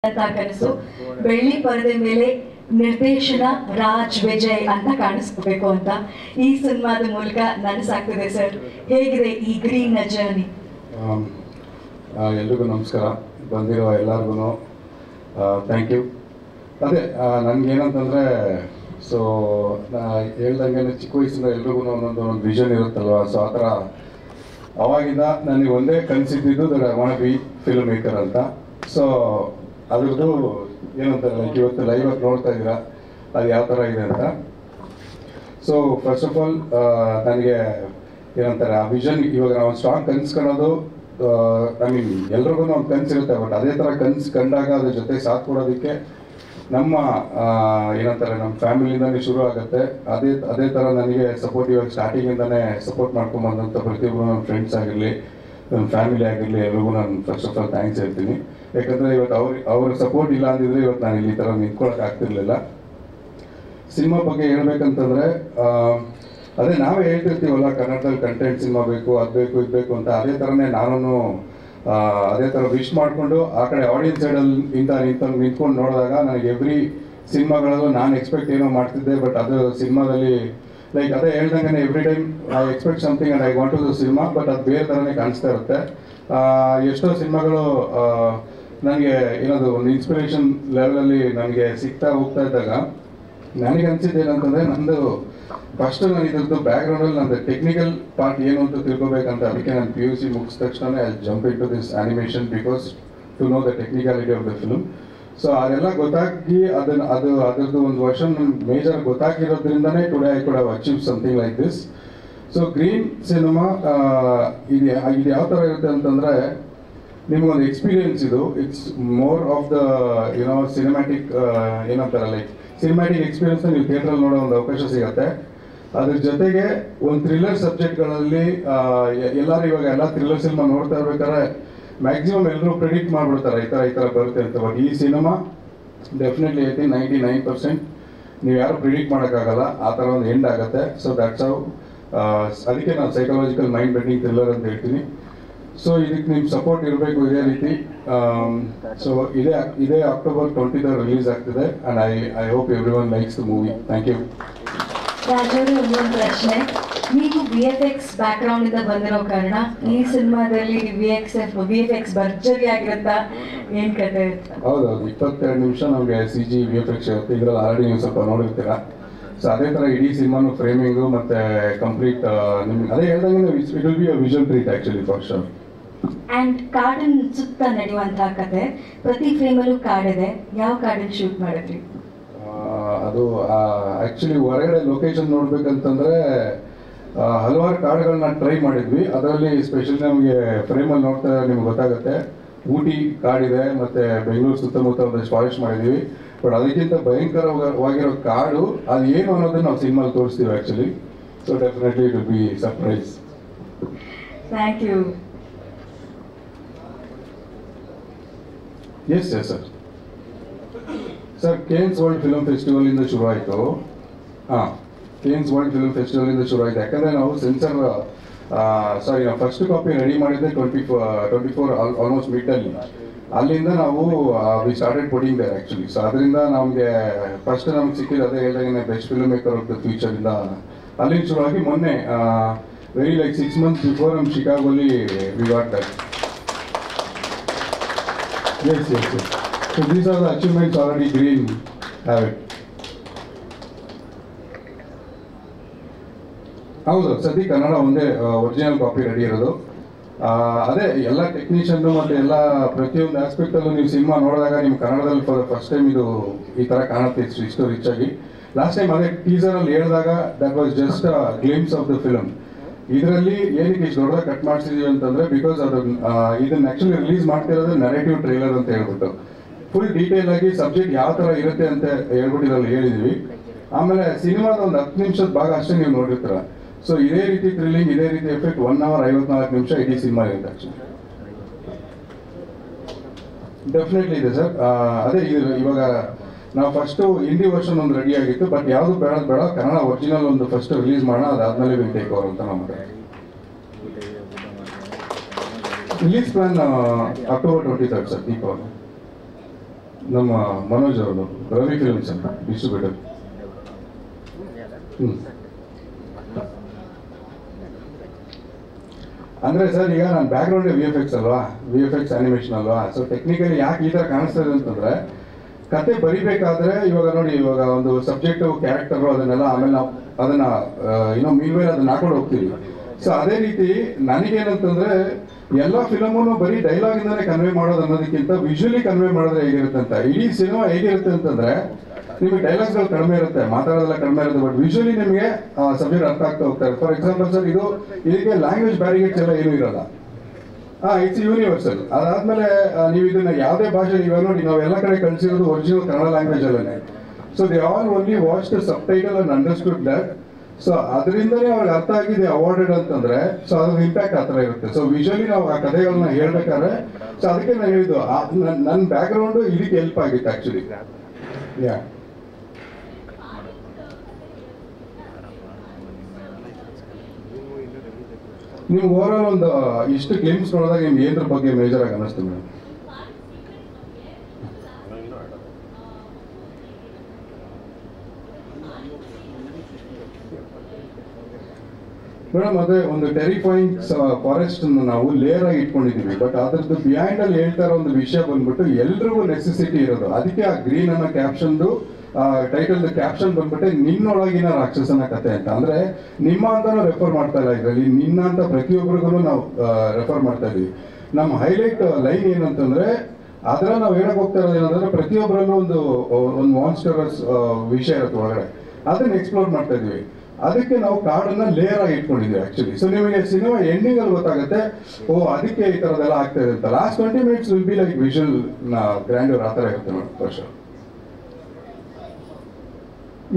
ಕನಸು ಬೆಳ್ಳಿ ಪರದೆ ಮೇಲೆ ನಿರ್ದೇಶನ ರಾಜ್ ವಿಜಯ್ ಅಂತ ಕಾಣಿಸ್ಕೋಬೇಕು ಅಂತ ಈ ಸಿನಿಮಾದ ಮೂಲಕ ನನಸಾಗ್ತಿದೆ ಸರ್. ಹೇಗಿದೆ ಈ ಗ್ರೀನ್ ಜರ್ನಿ? ಎಲ್ರಿಗೂ ನಮಸ್ಕಾರ, ಬಂದಿರೋ ಎಲ್ಲರಿಗೂ ಥ್ಯಾಂಕ್ ಯು. ಅದೇ ನನಗೇನಂತಂದರೆ, ಸೊ ಹೇಳ್ದಂಗೆ ಚಿಕ್ಕ ವಯಸ್ಸಿಂದ ಎಲ್ರಿಗೂ ಒಂದೊಂದು ವಿಷನ್ ಇರುತ್ತಲ್ವ. ಸೊ ಆ ಥರ ಅವಾಗಿಂದ ನನಗೆ ಒಂದೇ ಕನಸಿದ್ದು that I want be film maker ಅಂತ. ಸೊ ಅದ್ರದ್ದು ಏನಂತಾರೆ, ಲೈಕ್ ಇವತ್ತು ಲೈವಾಗಿ ನೋಡ್ತಾ ಇದ್ದೀರಾ ಅದು ಯಾವ ಥರ ಇದೆ ಅಂತ. ಸೊ ಫಸ್ಟ್ ಆಫ್ ಆಲ್ ನನಗೆ ಏನಂತಾರೆ, ಆ ವಿಷನ್ ಇವಾಗ ನಾವು ಸ್ಟ್ರಾಂಗ್ ಕನಸು ಕಾಣೋದು, ಐ ಮೀನ್ ಎಲ್ರಿಗೂ ಒಂದು ಕನಸು ಇರುತ್ತೆ. ಬಟ್ ಅದೇ ಥರ ಕನಸು ಕಂಡಾಗ ಅದ್ರ ಜೊತೆ ಸಾಥ್ ಕೊಡೋದಕ್ಕೆ ನಮ್ಮ ಏನಂತಾರೆ ನಮ್ಮ ಫ್ಯಾಮಿಲಿಯಿಂದಲೇ ಶುರು ಆಗುತ್ತೆ. ಅದೇ ಥರ ನನಗೆ ಸಪೋರ್ಟ್ ಇವಾಗ ಸ್ಟಾರ್ಟಿಂಗಿಂದನೇ ಸಪೋರ್ಟ್ ಮಾಡ್ಕೊಂಬಂದಂಥ ಪ್ರತಿಯೊಬ್ಬರು ನನ್ನ ಫ್ರೆಂಡ್ಸ್ ಆಗಿರಲಿ, ನನ್ನ ಫ್ಯಾಮಿಲಿ ಆಗಿರಲಿ, ಎಲ್ರಿಗೂ ನಾನು ಫಸ್ಟ್ ಆಫ್ ಆಲ್ ಥ್ಯಾಂಕ್ಸ್ ಹೇಳ್ತೀನಿ. ಯಾಕಂದರೆ ಇವತ್ತು ಅವ್ರ ಸಪೋರ್ಟ್ ಇಲ್ಲ ಅಂದಿದ್ರೆ ಇವತ್ತು ನಾನು ಇಲ್ಲಿ ಈ ಥರ ನಿಂತ್ಕೊಳ್ಳೋಕೆ ಆಗ್ತಿರ್ಲಿಲ್ಲ. ಸಿನಿಮಾ ಬಗ್ಗೆ ಹೇಳ್ಬೇಕಂತಂದರೆ, ಅದೇ ನಾವೇ ಹೇಳ್ತಿರ್ತೀವಲ್ಲ, ಕನ್ನಡದಲ್ಲಿ ಕಂಟೆಂಟ್ ಸಿನಿಮಾ ಬೇಕು, ಅದು ಬೇಕು, ಇದು ಬೇಕು ಅಂತ. ಅದೇ ಥರನೇ ನಾನು ಅದೇ ಥರ ವಿಶ್ ಮಾಡಿಕೊಂಡು ಆ ಕಡೆ ಆಡಿಯನ್ಸ್ ಸೈಡಲ್ಲಿ ನಿಂತ್ಕೊಂಡು ನೋಡಿದಾಗ ನನಗೆ ಎವ್ರಿ ಸಿನಿಮಾಗಳಲ್ಲೂ ನಾನು ಎಕ್ಸ್ಪೆಕ್ಟ್ ಏನೋ ಮಾಡ್ತಿದ್ದೆ. ಬಟ್ ಅದು ಸಿನಿಮಾದಲ್ಲಿ ಲೈಕ್ ಅದೇ ಹೇಳ್ದಂಗೆ every time I expect something and I want to the cinema, but ಅದು ಬೇರೆ ಥರನೇ ಕಾಣಿಸ್ತಾ ಇರುತ್ತೆ. ಎಷ್ಟೋ ಸಿನಿಮಾಗಳು ನನಗೆ ಏನದು ಒಂದು ಇನ್ಸ್ಪಿರೇಷನ್ ಲೆವೆಲಲ್ಲಿ ನನಗೆ ಸಿಗ್ತಾ ಹೋಗ್ತಾ ಇದ್ದಾಗ ನನಗೆ ಅನಿಸಿದ್ದು ಏನಂತಂದರೆ, ನಂದು ಫಸ್ಟ್ ನಾನು ಇದ್ರದ್ದು ಬ್ಯಾಕ್ಗ್ರೌಂಡಲ್ಲಿ ನಂದು ಟೆಕ್ನಿಕಲ್ ಪಾರ್ಟ್ ಏನು ಅಂತ ತಿಳ್ಕೊಬೇಕಂತ. ಅದಕ್ಕೆ ನಾನು PUC ಮುಗಿದ ತಕ್ಷಣ I jump into this animation because to know the technicality of the film. So ಅದೆಲ್ಲ ಗೊತ್ತಾಗಿ ಅದರದ್ದು ಒಂದು ವರ್ಷನ್ ಮೇಜರ್ ಗೊತ್ತಾಗಿರೋದ್ರಿಂದನೇ today I could have achieve something like this. So green cinema ಇದು ಯಾವ ಥರ ಇರುತ್ತೆ ಅಂತಂದರೆ, ನಿಮಗೊಂದು ಎಕ್ಸ್ಪೀರಿಯನ್ಸ್ ಇದು. It's more of the you know cinematic, ಏನಂತಾರೆ ಲೈಕ್ ಸಿನಿಮ್ಯಾಟಿಕ್ ಎಕ್ಸ್ಪೀರಿಯನ್ಸ್ನ ನೀವು ಥಿಯೇಟ್ರಲ್ಲಿ ನೋಡೋ ಒಂದು ಅವಕಾಶ ಸಿಗುತ್ತೆ. ಅದ್ರ ಜೊತೆಗೆ ಒಂದು ಥ್ರಿಲ್ಲರ್ ಸಬ್ಜೆಕ್ಟ್ಗಳಲ್ಲಿ ಎಲ್ಲರೂ ಇವಾಗ ಎಲ್ಲ ಥ್ರಿಲ್ಲರ್ ಸಿನಿಮಾ ನೋಡ್ತಾ ಇರ್ಬೇಕಾದ್ರೆ ಮ್ಯಾಕ್ಸಿಮಮ್ ಎಲ್ಲರೂ ಪ್ರಿಡಿಕ್ಟ್ ಮಾಡಿಬಿಡ್ತಾರೆ ಈ ಥರ ಬರುತ್ತೆ ಅಂತ. ಬಟ್ ಈ ಸಿನಿಮಾ ಡೆಫಿನೆಟ್ಲಿ 99% ನೀವು ಯಾರು ಪ್ರಿಡಿಕ್ಟ್ ಮಾಡೋಕ್ಕಾಗಲ್ಲ, ಆ ಥರ ಒಂದು ಎಂಡ್ ಆಗುತ್ತೆ. ಸೊ ದಟ್ಸ್ ಹೌ, ಅದಕ್ಕೆ ನಾನು ಸೈಕಾಲಜಿಕಲ್ ಮೈಂಡ್ ಬೆಂಡಿಂಗ್ ಥ್ರಿಲ್ಲರ್ ಅಂತ ಹೇಳ್ತೀನಿ. ಸೊ ಇದಕ್ಕೆ ನಿಮ್ಮ ಸಪೋರ್ಟ್ ಇರಬೇಕು ಇದೇ ರೀತಿ. ಸೊ ಇದೇ October 20th ರಿಲೀಸ್ ಆಗ್ತಿದೆ and I hope everyone likes the movie. Thank you. ರಾಜರು, ಒಂದು ಪ್ರಶ್ನೆ. ನೀವು VFX ಬ್ಯಾಕ್ಗ್ರೌಂಡ್ ಇಂದ ಬಂದಿರೋ ಕಾರಣ ಈ ಸಿನಿಮಾದಲ್ಲಿ VFX ಭರ್ಜರಿ ಆಗಿರುತ್ತಾ, ಏನ್ ಕತೆ ಇರುತ್ತೆ? ಹೌದೌದು, 22 ನಿಮಿಷ ನಮಗೆ CG VFX ಇರುತ್ತೆ. ಇದರಲ್ಲಿ ಆಲ್ರೆಡಿ ನೀವು ಸ್ವಲ್ಪ ನೋಡಿರ್ತೀರಾ. ಸೊ ಅದೇ ಥರ ಇಡೀ ಸಿನಿಮಾನು ಫ್ರೇಮಿಂಗು ಮತ್ತು ಕಂಪ್ಲೀಟ್ ನಿಮ್ಗೆ ಅದೇ ಹೇಳ್ದಂಗೆ it will be a visual treat actually for sure. And ಕಾಡಿನ ಸುತ್ತ ನಡೆಯುವಂತಹ ಕತೆ, ಪ್ರತಿ ಫ್ರೇಮಲ್ಲೂ ಕಾಡಿದೆ. ಯಾವ ಕಾಡನ್ನು ಶೂಟ್ ಮಾಡಿದ್ರಿ? ಅದು ಆ್ಯಕ್ಚುಲಿ ಹೊರಗಡೆ ಲೊಕೇಶನ್ ನೋಡ್ಬೇಕಂತಂದರೆ ಹಲವಾರು ಕಾಡುಗಳನ್ನ ಟ್ರೈ ಮಾಡಿದ್ವಿ. ಅದರಲ್ಲಿ ಸ್ಪೆಷಲಿ ನಮಗೆ ಫ್ರೇಮಲ್ಲಿ ನೋಡ್ತಾ ನಿಮ್ಗೆ ಗೊತ್ತಾಗುತ್ತೆ, ಊಟಿ ಕಾಡಿದೆ ಮತ್ತು ಬೆಂಗಳೂರು ಸುತ್ತಮುತ್ತ ಒಂದಷ್ಟು ಫಾರೆಸ್ಟ್ ಮಾಡಿದ್ವಿ. ಬಟ್ ಅದಕ್ಕಿಂತ ಭಯಂಕರವಾಗಿರೋ ಕಾಡು ಅದು ಏನು ಅನ್ನೋದನ್ನ ನಾವು ಸಿನಿಮಾಲಿ ತೋರಿಸ್ತೀವಿ actually. So definitely it will be surprise. Thank you. Yes sir. Sir Cannes world film ಫೆಸ್ಟಿವಲಿಂದ ಶುರು ಆಯಿತು. ಕೇನ್ಸ್ ವರ್ಲ್ಡ್ ಫಿಲ್ಮ್ ಫೆಸ್ಟಿವಲಿಂದ ಶುರು ಆಯಿತು. ಯಾಕಂದರೆ ನಾವು ಸೆನ್ಸರ್ ನಾವು ಫಸ್ಟ್ ಕಾಪಿ ರೆಡಿ ಮಾಡಿದ್ದೆ 24 ಆಲ್ಮೋಸ್ಟ್ ಮಿಡ್ಡಲ್ಲಿ. ಅಲ್ಲಿಂದ ನಾವು we started putting there actually. So ಅದರಿಂದ ನಮಗೆ ಫಸ್ಟ್ ನಮ್ಗೆ ಸಿಕ್ಕಿದ್ದು ಅದೇ ಹೇಳಿದಾಗೆ best film maker of the ಫ್ಯೂಚರಿಂದ ಅಲ್ಲಿಂದ ಶುರುವಾಗಿ ಮೊನ್ನೆ ವೆರಿ ಲೈಕ್ 6 months ಬಿಫೋರ್ ನಮ್ಮ ಶಿಕಾಗೋಲಿ we got that. Yes. So these are the achievements already green have it. ಹೌದು, ಸದ್ಯ ಕನ್ನಡ ಒಂದೇ ಒರಿಜಿನಲ್ ಕಾಪಿ ರೆಡಿ ಇರೋದು. ಅದೇ ಎಲ್ಲ ಟೆಕ್ನಿಷಿಯನ್ನು ಮತ್ತು ಎಲ್ಲ ಪ್ರತಿಯೊಂದು ಆಸ್ಪೆಕ್ಟಲ್ಲೂ ನೀವು ಸಿನಿಮಾ ನೋಡಿದಾಗ ನಿಮ್ಮ ಕನ್ನಡದಲ್ಲಿ ಫಾರ್ ದ ಫಸ್ಟ್ ಟೈಮ್ ಇದು ಈ ಥರ ಕಾಣುತ್ತೆ ಇಷ್ಟು ರಿಚ್ ಆಗಿ. ಲಾಸ್ಟ್ ಟೈಮ್ ಅದೇ ಟೀಸರಲ್ಲಿ ಹೇಳಿದಾಗ that was just glimpse of the film. ಇದರಲ್ಲಿ ಏನಕ್ಕೆ ಇಷ್ಟು ದೊಡ್ಡದಾಗಿ ಕಟ್ ಮಾಡಿಸಿದೀವಿ ಅಂತಂದರೆ, ಬಿಕಾಸ್ ಇದನ್ನ ಆ್ಯಕ್ಚುಲಿ ರಿಲೀಸ್ ಮಾಡ್ತಿರೋದು ನರೇಟಿವ್ ಟ್ರೈಲರ್ ಅಂತ ಹೇಳ್ಬಿಟ್ಟು ಫುಲ್ ಡೀಟೇಲ್ ಆಗಿ ಸಬ್ಜೆಕ್ಟ್ ಯಾವ ಥರ ಇರುತ್ತೆ ಅಂತ ಹೇಳ್ಬಿಟ್ಟು ಇದರಲ್ಲಿ ಹೇಳಿದ್ವಿ. ಆಮೇಲೆ ಸಿನಿಮಾದ ಒಂದು 10 ನಿಮಿಷದ ಭಾಗ ಅಷ್ಟೇ ನೀವು ನೋಡಿರ್ತೀರ. ಸೊ ಇದೇ ರೀತಿ ಥ್ರಿಲ್ಲಿಂಗ್, ಇದೇ ರೀತಿ ಎಫೆಕ್ಟ್ 1 hour 54 ನಿಮಿಷ ಇಡೀ ಸಿನಿಮಾ ಇರುತ್ತೆ ಆ್ಯಕ್ಚುಲಿ. ಡೆಫಿನೆಟ್ಲಿ ಇದೆ ಸರ್. ಅದೇ ಇವಾಗ ನಾವು ಫಸ್ಟು ಹಿಂದಿ ವರ್ಷನ್ ಒಂದು ರೆಡಿ ಆಗಿತ್ತು. ಬಟ್ ಯಾವುದು ಬೇಡ ಕನ್ನಡ ಒರಿಜಿನಲ್ ಒಂದು ಫಸ್ಟ್ ರಿಲೀಸ್ ಮಾಡೋಣ, ಅದಾದಮೇಲೆ ವಿಲ್ ಟೇಕ್ ಓವರ್ ಅಂತ ನಮ್ಮ release plan October 23rd sir, Deepavali. ನಮ್ಮ ಮನೋಜ್ ಅವರು ರವಿ ಫಿಲ್ಮ್ಸ್ ಅಂತ ಡಿಸ್ಟ್ರಿಬ್ಯೂಟರ್. ಅಂದರೆ ಸರ್ ಈಗ ನನ್ನ ಬ್ಯಾಕ್ಗ್ರೌಂಡ್ VFX ಅಲ್ವಾ, VFX ಆನಿಮೇಷನ್ ಅಲ್ವಾ. ಸೊ ಟೆಕ್ನಿಕಲಿ ಯಾಕೆ ಈ ಥರ ಕಾಣಿಸ್ತದೆ ಅಂತಂದರೆ, ಕತೆ ಬರಿಬೇಕಾದ್ರೆ ಇವಾಗ ನೋಡಿ, ಇವಾಗ ಒಂದು ಸಬ್ಜೆಕ್ಟು ಕ್ಯಾರೆಕ್ಟರು ಅದನ್ನೆಲ್ಲ ಆಮೇಲೆ ನಾವು ಅದನ್ನು ಮೇಲೆ ಅದನ್ನ ಹಾಕೊಂಡು ಹೋಗ್ತೀವಿ. ಸೊ ಅದೇ ರೀತಿ ನನಗೇನಂತಂದರೆ, ಎಲ್ಲ ಫಿಲಮನ್ನು ಬರೀ ಡೈಲಾಗಿಂದನೇ ಕನ್ವೆ ಮಾಡೋದು ಅನ್ನೋದಕ್ಕಿಂತ ವಿಜುವಲಿ ಕನ್ವೆ ಮಾಡಿದ್ರೆ ಹೇಗಿರುತ್ತೆ ಅಂತ. ಇಡೀ ಸಿನಿಮಾ ಹೇಗಿರುತ್ತೆ ಅಂತಂದರೆ, ನಿಮಗೆ ಡೈಲಾಗ್ಸ್ಗಳು ಕಡಿಮೆ ಇರುತ್ತೆ, ಮಾತಾಡೋದೆಲ್ಲ ಕಡಿಮೆ ಇರುತ್ತೆ, ಬಟ್ ವಿಜುವಲಿ ನಿಮಗೆ ಸಬ್ಜೆಕ್ಟ್ ಅರ್ಥ ಆಗ್ತಾ ಹೋಗ್ತಾರೆ. ಫಾರ್ ಎಕ್ಸಾಂಪಲ್ ಸರ್, ಇದಕ್ಕೆ ಲ್ಯಾಂಗ್ವೇಜ್ ಬ್ಯಾರಿಗೇಟ್ಸ್ ಎಲ್ಲ ಏನೂ ಇರಲ್ಲ. It's universal. ಅದಾದ್ಮೇಲೆ ನೀವು ಇದನ್ನ ಯಾವುದೇ ಭಾಷೆ ಇವಾಗ ನೋಡಿ, ನಾವು ಎಲ್ಲ ಕಡೆ ಕಳಿಸಿರೋದು ಒರಿಜಿನಲ್ ಕನ್ನಡ ಲ್ಯಾಂಗ್ವೇಜ್ ಅಲ್ಲೇ. So they all only watch the sub title and understood that. So ಅದರಿಂದನೇ ಅವ್ರಿಗೆ ಅರ್ಥ ಆಗಿದೆ ಅವಾರ್ಡೆಡ್ ಅಂತಂದ್ರೆ, ಸೊ ಅದ್ರ ಇಂಪ್ಯಾಕ್ಟ್ ಆ ಥರ ಇರುತ್ತೆ. ಸೊ ವಿಜುವಲಿ ನಾವು ಆ ಕಥೆಗಳನ್ನ ಹೇಳ್ಬೇಕಾದ್ರೆ, ಸೊ ಅದಕ್ಕೆ ನಾನು ಹೇಳಿದ್ದು ನನ್ನ ಬ್ಯಾಕ್ಗ್ರೌಂಡು ಇದಕ್ಕೆ ಹೆಲ್ಪ್ ಆಗಿತ್ತು ಆಕ್ಚುಲಿ. ಯಾ ನೀವು ಓವರಾಲ್ ಒಂದು ಇಷ್ಟು ಗ್ಲಿಮ್ಸ್ ನೋಡಿದಾಗ ನಿಮ್ಗೆ ಏನ್ರ ಬಗ್ಗೆ ಮೇಜರ್ ಆಗಿ ಅನ್ನಿಸ್ತು ಮೇಡಮ್? ಮೇಡಮ್ ಅದೇ ಒಂದು ಟೆರಿಫೈಯಿಂಗ್ ಫಾರೆಸ್ಟ್ ನಾವು ಲೇಯರ್ ಆಗಿ ಇಟ್ಕೊಂಡಿದೀವಿ, ಬಟ್ ಅದ್ರದ್ದು ಬಿಹೈಂಡ್ ಅಲ್ಲಿ ಹೇಳ್ತಾ ಇರೋ ಒಂದು ವಿಷಯ ಬಂದ್ಬಿಟ್ಟು ಎಲ್ರಿಗೂ ನೆಸೆಸಿಟಿ ಇರೋದು. ಅದಕ್ಕೆ ಆ ಗ್ರೀನ್ ಅನ್ನೋ ಕ್ಯಾಪ್ಷನ್ದು ಟೈಟಲ್ ಕ್ಯಾಪ್ಷನ್ ಬಂದ್ಬಿಟ್ಟೆ ನಿನ್ನೊಳಗಿನ ರಾಕ್ಷಸನ ಕತೆ ಅಂತ. ಅಂದ್ರೆ ನಿಮ್ಮ ಅಂತಾನು ರೆಫರ್ ಮಾಡ್ತಾ ಇಲ್ಲ ಇದರಲ್ಲಿ, ನಿನ್ನ ಅಂತ ಪ್ರತಿಯೊಬ್ಬರಿಗೂ ನಾವು ರೆಫರ್ ಮಾಡ್ತಾ ಇದೀವಿ. ನಮ್ಮ ಹೈಲೈಟ್ ಲೈನ್ ಏನಂತಂದ್ರೆ, ಅದರ ನಾವು ಹೇಳಕ್ ಹೋಗ್ತಾ ಇರೋದು ಏನಂದ್ರೆ, ಪ್ರತಿಯೊಬ್ಬರಲ್ಲೂ ಒಂದು ಮಾನ್ಸ್ಟರಸ್ ವಿಷಯ ಇರುತ್ತೆ ಒಳಗಡೆ, ಅದನ್ನ ಎಕ್ಸ್ಪ್ಲೋರ್ ಮಾಡ್ತಾ ಇದೀವಿ. ಅದಕ್ಕೆ ನಾವು ಕಾರ್ಡನ್ನ ಲೇಯರ್ ಆಗಿ ಇಟ್ಕೊಂಡಿದ್ವಿ ಆಕ್ಚುಲಿ. ಸೊ ನಿಮಗೆ ಸಿನಿಮಾ ಎಂಡಿಂಗ್ ಅಲ್ಲಿ ಗೊತ್ತಾಗುತ್ತೆ, ಅದಕ್ಕೆ ಈ ತರದೆಲ್ಲ ಆಗ್ತಾ ಇದೆ ಅಂತ. Last 20 minutes will be like visual grandeur ಆ ಥರ ಇರುತ್ತೆ ನೋಡಿ first.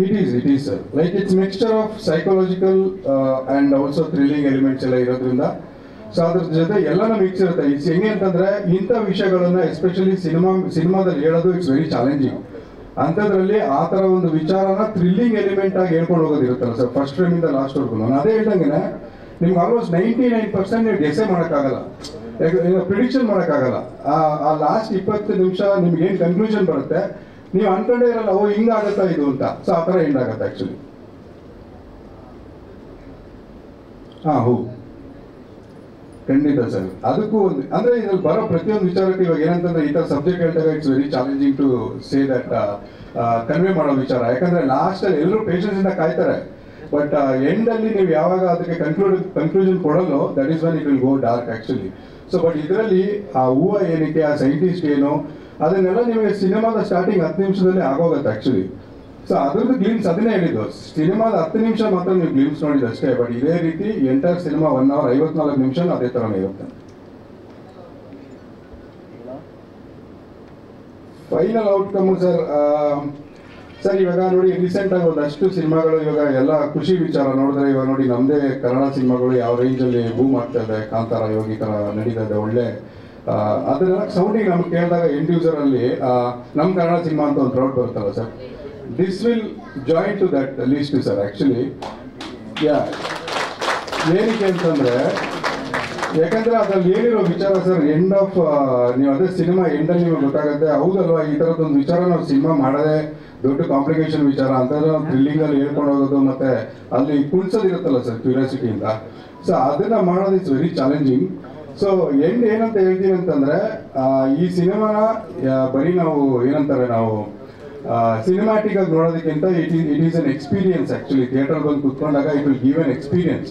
It is sir. Like it's mixture of psychological and also thrilling elements ಎಲ್ಲ ಇರೋದ್ರಿಂದ, ಸೊ ಅದ್ರ ಜೊತೆ ಎಲ್ಲಾನು ಮಿಕ್ಸ್ ಇರುತ್ತೆ. ಇಟ್ಸ್ ಹೆಂಗೆ ಅಂತಂದ್ರೆ, ಇಂಥ ವಿಷಯಗಳನ್ನ ಎಸ್ಪೆಷಲಿ ಸಿನಿಮಾದಲ್ಲಿ ಹೇಳೋದು ಇಟ್ಸ್ ವೆರಿ ಚಾಲೆಂಜಿಂಗ್. ಅಂಥದ್ರಲ್ಲಿ ಆ ಥರ ಒಂದು ವಿಚಾರನ ಥ್ರಿಲ್ಲಿಂಗ್ ಎಲಿಮೆಂಟ್ ಆಗಿ ಹೇಳ್ಕೊಂಡು ಹೋಗೋದಿರುತ್ತಲ್ಲ ಸರ್, ಫಸ್ಟ್ ಫ್ರೇಮ್ ಇಂದ ಲಾಸ್ಟ್ ವರ್ಗು. ನಾನು ಅದೇ ಹೇಳ್ದಂಗೆ ನಿಮ್ಗೆ ಆಲ್ಮೋಸ್ಟ್ 99% ನೀವು ಗೆಸ್ಸೇ ಮಾಡೋಕ್ಕಾಗಲ್ಲ, ಪ್ರಿಡಿಕ್ಷನ್ ಮಾಡೋಕ್ಕಾಗಲ್ಲ. ಆ ಲಾಸ್ಟ್ 20 ನಿಮಿಷ ನಿಮ್ಗೆ ಏನು ಕನ್ಕ್ಲೂಷನ್ ಬರುತ್ತೆ ನೀವು ಅನ್ಕೊಂಡೇ ಇರಲ್ಲ, ಹಿಂಗಾಗತ್ತಾ ಇದು ಅಂತ. ಸೊ ಆ ಥರ ಎಂಡ್ ಆಗುತ್ತೆ ಆಕ್ಚುಲಿ. ಖಂಡಿತ ಸರ್. ಅದಕ್ಕೂ ಒಂದು ಅಂದ್ರೆ ಇದ್ರಲ್ಲಿ ಬರೋ ಪ್ರತಿಯೊಂದು ವಿಚಾರಕ್ಕೆ ಇವಾಗ ಏನಂತಂದ್ರೆ, ಈ ತರ ಸಬ್ಜೆಕ್ಟ್ ಹೇಳಿದಾಗ it's very challenging to say that convey ಮಾಡೋ ವಿಚಾರ. ಯಾಕಂದ್ರೆ ಲಾಸ್ಟ್ ಅಲ್ಲಿ ಎಲ್ಲರೂ ಪೇಷನ್ಸ್ ಇಂದ ಕಾಯ್ತಾರೆ, ಬಟ್ ಎಂಡ್ ಅಲ್ಲಿ ನೀವು ಯಾವಾಗ ಅದಕ್ಕೆ ಕನ್ಕ್ಲೂಷನ್ ಕೊಡಲು, that is when it will go dark actually. So but ಇದರಲ್ಲಿ ಆ ಹೂವು ಏನಕ್ಕೆ, ಆ ಸೈಂಟಿಸ್ಟ್ ಏನು, ಅದನ್ನೆಲ್ಲ ನಿಮಗೆ ಸಿನಿಮಾದ ಸ್ಟಾರ್ಟಿಂಗ್ 10 ನಿಮಿಷದಲ್ಲಿ ಆಗೋಗುತ್ತೆ ಆಕ್ಚುಲಿ. ಸೊ ಅದ್ರದ್ದು ಗ್ಲಿಮ್ಸ್ ಅದನ್ನೇ ಹೇಳಿದ್ದು, ಸಿನಿಮಾದ 10 ನಿಮಿಷ ಮಾತ್ರ ನೀವು ಗ್ಲಿಮ್ಸ್ ನೋಡಿದ್ದು ಅಷ್ಟೇ, ಬಟ್ ಇದೇ ರೀತಿ ಎಂಟೈರ್ ಸಿನಿಮಾ 1 hour 54 ನಿಮಿಷ ಅದೇ ಥರನೇ ಇರುತ್ತೆ. ಫೈನಲ್ ಔಟ್ಕಮ್ ಸರ್ ಇವಾಗ ನೋಡಿ, ರೀಸೆಂಟ್ ಆಗಿ ಒಂದಷ್ಟು ಸಿನಿಮಾಗಳು ಇವಾಗ ಎಲ್ಲ ಖುಷಿ ವಿಚಾರ ನೋಡಿದ್ರೆ, ಇವಾಗ ನೋಡಿ ನಮ್ಮದೇ ಕನ್ನಡ ಸಿನಿಮಾಗಳು ಯಾವ ರೇಂಜಲ್ಲಿ ಬೂಮ್ ಆಗ್ತಾ ಇದೆ, ಕಾಂತಾರ ಇವಾಗ ಈ ಥರ ನಡೀತಾ ಇದೆ ಒಳ್ಳೆ. ಅದನ್ನೆಲ್ಲ ಸೌಂಡಿಗೆ ನಮ್ಗೆ ಕೇಳಿದಾಗ ಎಂಡ್ ಯೂಸರ್ ಅಲ್ಲಿ ನಮ್ಮ ಕನ್ನಡ ಸಿನಿಮಾ ಅಂತ ಒಂದು ಪ್ರೌಡ್ ಬರುತ್ತಲ್ಲ sir, this will join to that list sir actually. ಏನಕ್ಕೆ ಅಂತಂದ್ರೆ, ಯಾಕಂದ್ರೆ ಅದ್ರಲ್ಲಿ ಏನಿರೋ ವಿಚಾರ ಸರ್, ಎಂಡ್ ಆಫ್ ನೀವು ಅದೇ ಸಿನಿಮಾ ಎಂಡಲ್ಲಿ ನಿಮಗೆ ಗೊತ್ತಾಗುತ್ತೆ, ಹೌದಲ್ವಾ ಈ ಥರದ್ದೊಂದು ವಿಚಾರ ನಾವು ಸಿನಿಮಾ ಮಾಡದೆ, ದೊಡ್ಡ ಕಾಂಪ್ಲಿಕೇಶನ್ ವಿಚಾರ ಅಂತಂದ್ರೆ ನಾವು ಥ್ರಿಲ್ಲಿಂಗ್ ಅಲ್ಲಿ ಹೇಳ್ಕೊಂಡು ಹೋಗೋದು, ಮತ್ತೆ ಅಲ್ಲಿ ಕುಣಿಸೋದಿರುತ್ತಲ್ಲ ಸರ್ ಕ್ಯೂರಿಯಾಸಿಟಿಯಿಂದ. ಸೊ ಅದನ್ನ ಮಾಡೋದು it's very challenging. So end ಏನಂತ ಹೇಳ್ತೀನಿ ಅಂತಂದ್ರೆ, ಈ ಸಿನಿಮಾನ ಬರೀ ನಾವು ಏನಂತಾರೆ, ನಾವು ಸಿನಿಮ್ಯಾಟಿಕ್ ಆಗಿ ನೋಡೋದಕ್ಕಿಂತ it is an experience actually. Theatre ಬಂದು ಕುತ್ಕೊಂಡಾಗ it will give an experience.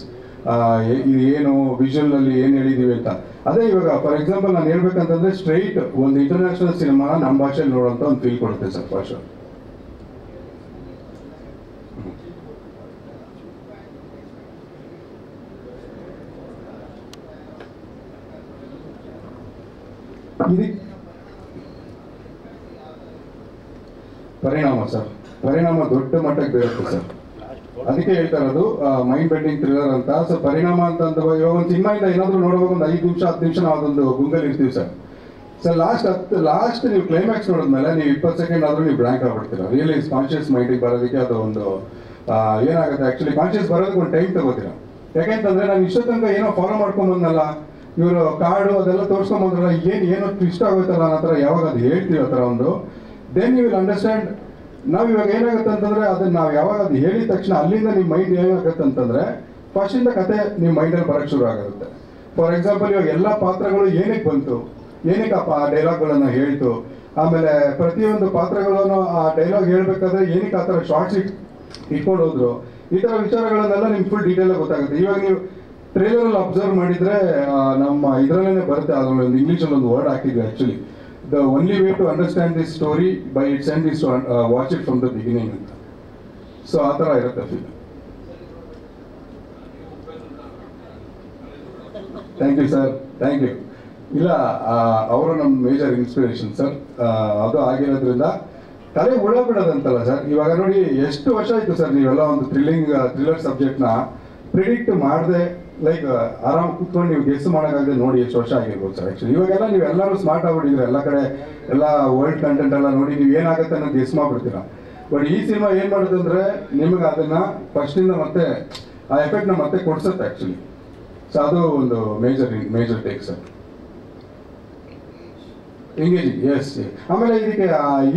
ಇದು ಏನು ವಿಜುವಲ್ ಅಲ್ಲಿ ಏನು ಹೇಳಿದೀವಿ ಅಂತ. ಅದೇ ಇವಾಗ ಫಾರ್ ಎಕ್ಸಾಂಪಲ್ ನಾನು ಹೇಳ್ಬೇಕಂತಂದ್ರೆ, ಸ್ಟ್ರೈಟ್ ಒಂದು ಇಂಟರ್ನ್ಯಾಷನಲ್ ಸಿನಿಮಾ ನಮ್ಮ ಭಾಷೆಯಲ್ಲಿ ನೋಡೋಂತ ಒಂದು ಫೀಲ್ ಕೊಡುತ್ತೆ ಸರ್ ಭಾಷೆ. ಪರಿಣಾಮ ದೊಡ್ಡ ಮಟ್ಟಕ್ಕೆ ಬೀರುತ್ತೆ ಸರ್. ಅದಕ್ಕೆ ಹೇಳ್ತಾ ಇರೋದು ಮೈಂಡ್ ಬೆಂಡಿಂಗ್ ಥ್ರಿಲ್ಲರ್ ಅಂತ. ಸೊ ಪರಿಣಾಮ ಅಂತ ಇವಾಗ ಒಂದು ಸಿನಿಮಾಯಿಂದ ಏನಾದ್ರು ನೋಡುವಾಗ ಒಂದು 5 ನಿಮಿಷ 10 ನಿಮಿಷ ನಾವು ಅದೊಂದು ಗುಂಗಲ್ಲಿ ಇರ್ತೀವಿ ಸರ್. ಸರ್ ಲಾಸ್ಟ್ ನೀವು ಕ್ಲೈಮ್ಯಾಕ್ಸ್ ನೋಡಿದ್ಮೇಲೆ ನೀವು 20 ಸೆಕೆಂಡ್ ಆದ್ರೂ ನೀವು ಬ್ಲ್ಯಾಂಕ್ ಆಗ್ಬಿಡ್ತೀರಾ. ರಿಯಲಿ ಕಾನ್ಶಿಯಸ್ ಮೈಂಡಿಗೆ ಬರೋದಕ್ಕೆ ಅದು ಒಂದು ಏನಾಗುತ್ತೆ ಆಕ್ಚುಲಿ, ಕಾನ್ಶಿಯಸ್ ಬರೋದಕ್ಕೆ ಒಂದು ಟೈಮ್ ತಗೋತೀರಾ. ಯಾಕೆಂತಂದ್ರೆ ನಾನು ಇಷ್ಟೋ ತನಕ ಏನೋ ಫಾಲೋ ಮಾಡ್ಕೊಂಬಂದಲ್ಲ, ಇವರು ಕಾರ್ಡು ಅದೆಲ್ಲ ತೋರಿಸ್ಕೊಂಬಂದ್ರಲ್ಲ, ಏನೋ ಟ್ವಿಸ್ಟ್ ಆಗೋಯ್ತಲ್ಲ ಅನ್ನೋ ಥರ ಯಾವಾಗ ಅದು ಹೇಳ್ತೀವಿ ಆ ಥರ ಒಂದು ದೆನ್ ಯು ವಿಲ್ ಅಂಡರ್ಸ್ಟ್ಯಾಂಡ್. ನಾವು ಇವಾಗ ಏನಾಗುತ್ತೆ ಅಂತಂದರೆ ಅದನ್ನು ನಾವು ಯಾವಾಗ ಅದು ಹೇಳಿದ ತಕ್ಷಣ ಅಲ್ಲಿಂದ ನಿಮ್ಮ ಮೈಂಡ್ ಏನಾಗುತ್ತೆ ಅಂತಂದರೆ ಫಸ್ಟಿಂದ ಕತೆ ನಿಮ್ಮ ಮೈಂಡಲ್ಲಿ ಬರೋಕ್ಕೆ ಶುರು ಆಗುತ್ತೆ. ಫಾರ್ ಎಕ್ಸಾಂಪಲ್ ಇವಾಗ ಎಲ್ಲ ಪಾತ್ರಗಳು ಏನಕ್ಕೆ ಬಂತು, ಏನಕ್ಕೆ ಆ ಡೈಲಾಗ್ಗಳನ್ನು ಹೇಳ್ತು, ಆಮೇಲೆ ಪ್ರತಿಯೊಂದು ಪಾತ್ರಗಳನ್ನು ಆ ಡೈಲಾಗ್ ಹೇಳ್ಬೇಕಾದ್ರೆ ಏನಕ್ಕೆ ಆ ಥರ ಶಾರ್ಟ್ಸ್ ಇಟ್ಕೊಂಡು ಹೋದ್ರು, ಈ ಥರ ವಿಚಾರಗಳನ್ನೆಲ್ಲ ನಿಮ್ಗೆ ಫುಲ್ ಡೀಟೇಲಾಗಿ ಗೊತ್ತಾಗುತ್ತೆ. ಇವಾಗ ನೀವು ಟ್ರೇಲರಲ್ಲಿ ಅಬ್ಸರ್ವ್ ಮಾಡಿದರೆ ನಮ್ಮ ಇದರಲ್ಲೇ ಬರುತ್ತೆ, ಅದರಲ್ಲಿ ಒಂದು ಇಂಗ್ಲೀಷಲ್ಲಿ ಒಂದು ವರ್ಡ್ ಹಾಕಿದ್ವಿ actually, the only way to understand this story by its end is to watch it from the beginning ಅಂತ. ಸೊ ಆ ಥರ ಇರುತ್ತೆ feel. Thank you sir, thank you. ಇಲ್ಲ, ಅವರು ನಮ್ಮ ಮೇಜರ್ ಇನ್ಸ್ಪಿರೇಷನ್ ಸರ್. ಅದು ಆಗಿರೋದ್ರಿಂದ ತಲೆ ಹುಳ ಬಿಡೋದಂತಲ್ಲ ಸರ್. ಇವಾಗ ನೋಡಿ ಎಷ್ಟು ವರ್ಷ ಆಯಿತು ಸರ್ ನೀವೆಲ್ಲ ಒಂದು ಥ್ರಿಲ್ಲರ್ ಸಬ್ಜೆಕ್ಟ್ನ ಪ್ರಿಡಿಕ್ಟ್ ಮಾಡದೆ ಲೈಕ್ ಆರಾಮ್ ಕೂತ್ಕೊಂಡು ನೀವು ಗೆಸ್ ಮಾಡೋಕ್ಕಾಗದೆ ನೋಡಿ ಎಷ್ಟು ವರ್ಷ ಆಗಿರ್ಬೋದು ಸರ್. ಆ್ಯಕ್ಚುಲಿ ಇವಾಗೆಲ್ಲ ನೀವೆಲ್ಲರೂ ಸ್ಮಾರ್ಟ್ ಆಗಿಬಿಟ್ಟಿದ್ರೆ, ಎಲ್ಲ ಕಡೆ ಎಲ್ಲ ವರ್ಲ್ಡ್ ಕಂಟೆಂಟ್ ಎಲ್ಲ ನೋಡಿ ನೀವು ಏನಾಗುತ್ತೆ ಅನ್ನೋದು ಗೆಸ್ ಮಾಡ್ಬಿಡ್ತೀರಾ. ಬಟ್ ಈ ಸಿನಿಮಾ ಏನು ಮಾಡುತ್ತೆ ಅಂದರೆ ನಿಮಗೆ ಅದನ್ನು ಫಸ್ಟಿಂದ ಮತ್ತೆ ಆ ಎಫೆಕ್ಟ್ನ ಮತ್ತೆ ಕೊಡ್ಸುತ್ತೆ ಆ್ಯಕ್ಚುಲಿ. ಸೊ ಅದು ಒಂದು major take sir. Engaging, yes. ಆಮೇಲೆ ಇದಕ್ಕೆ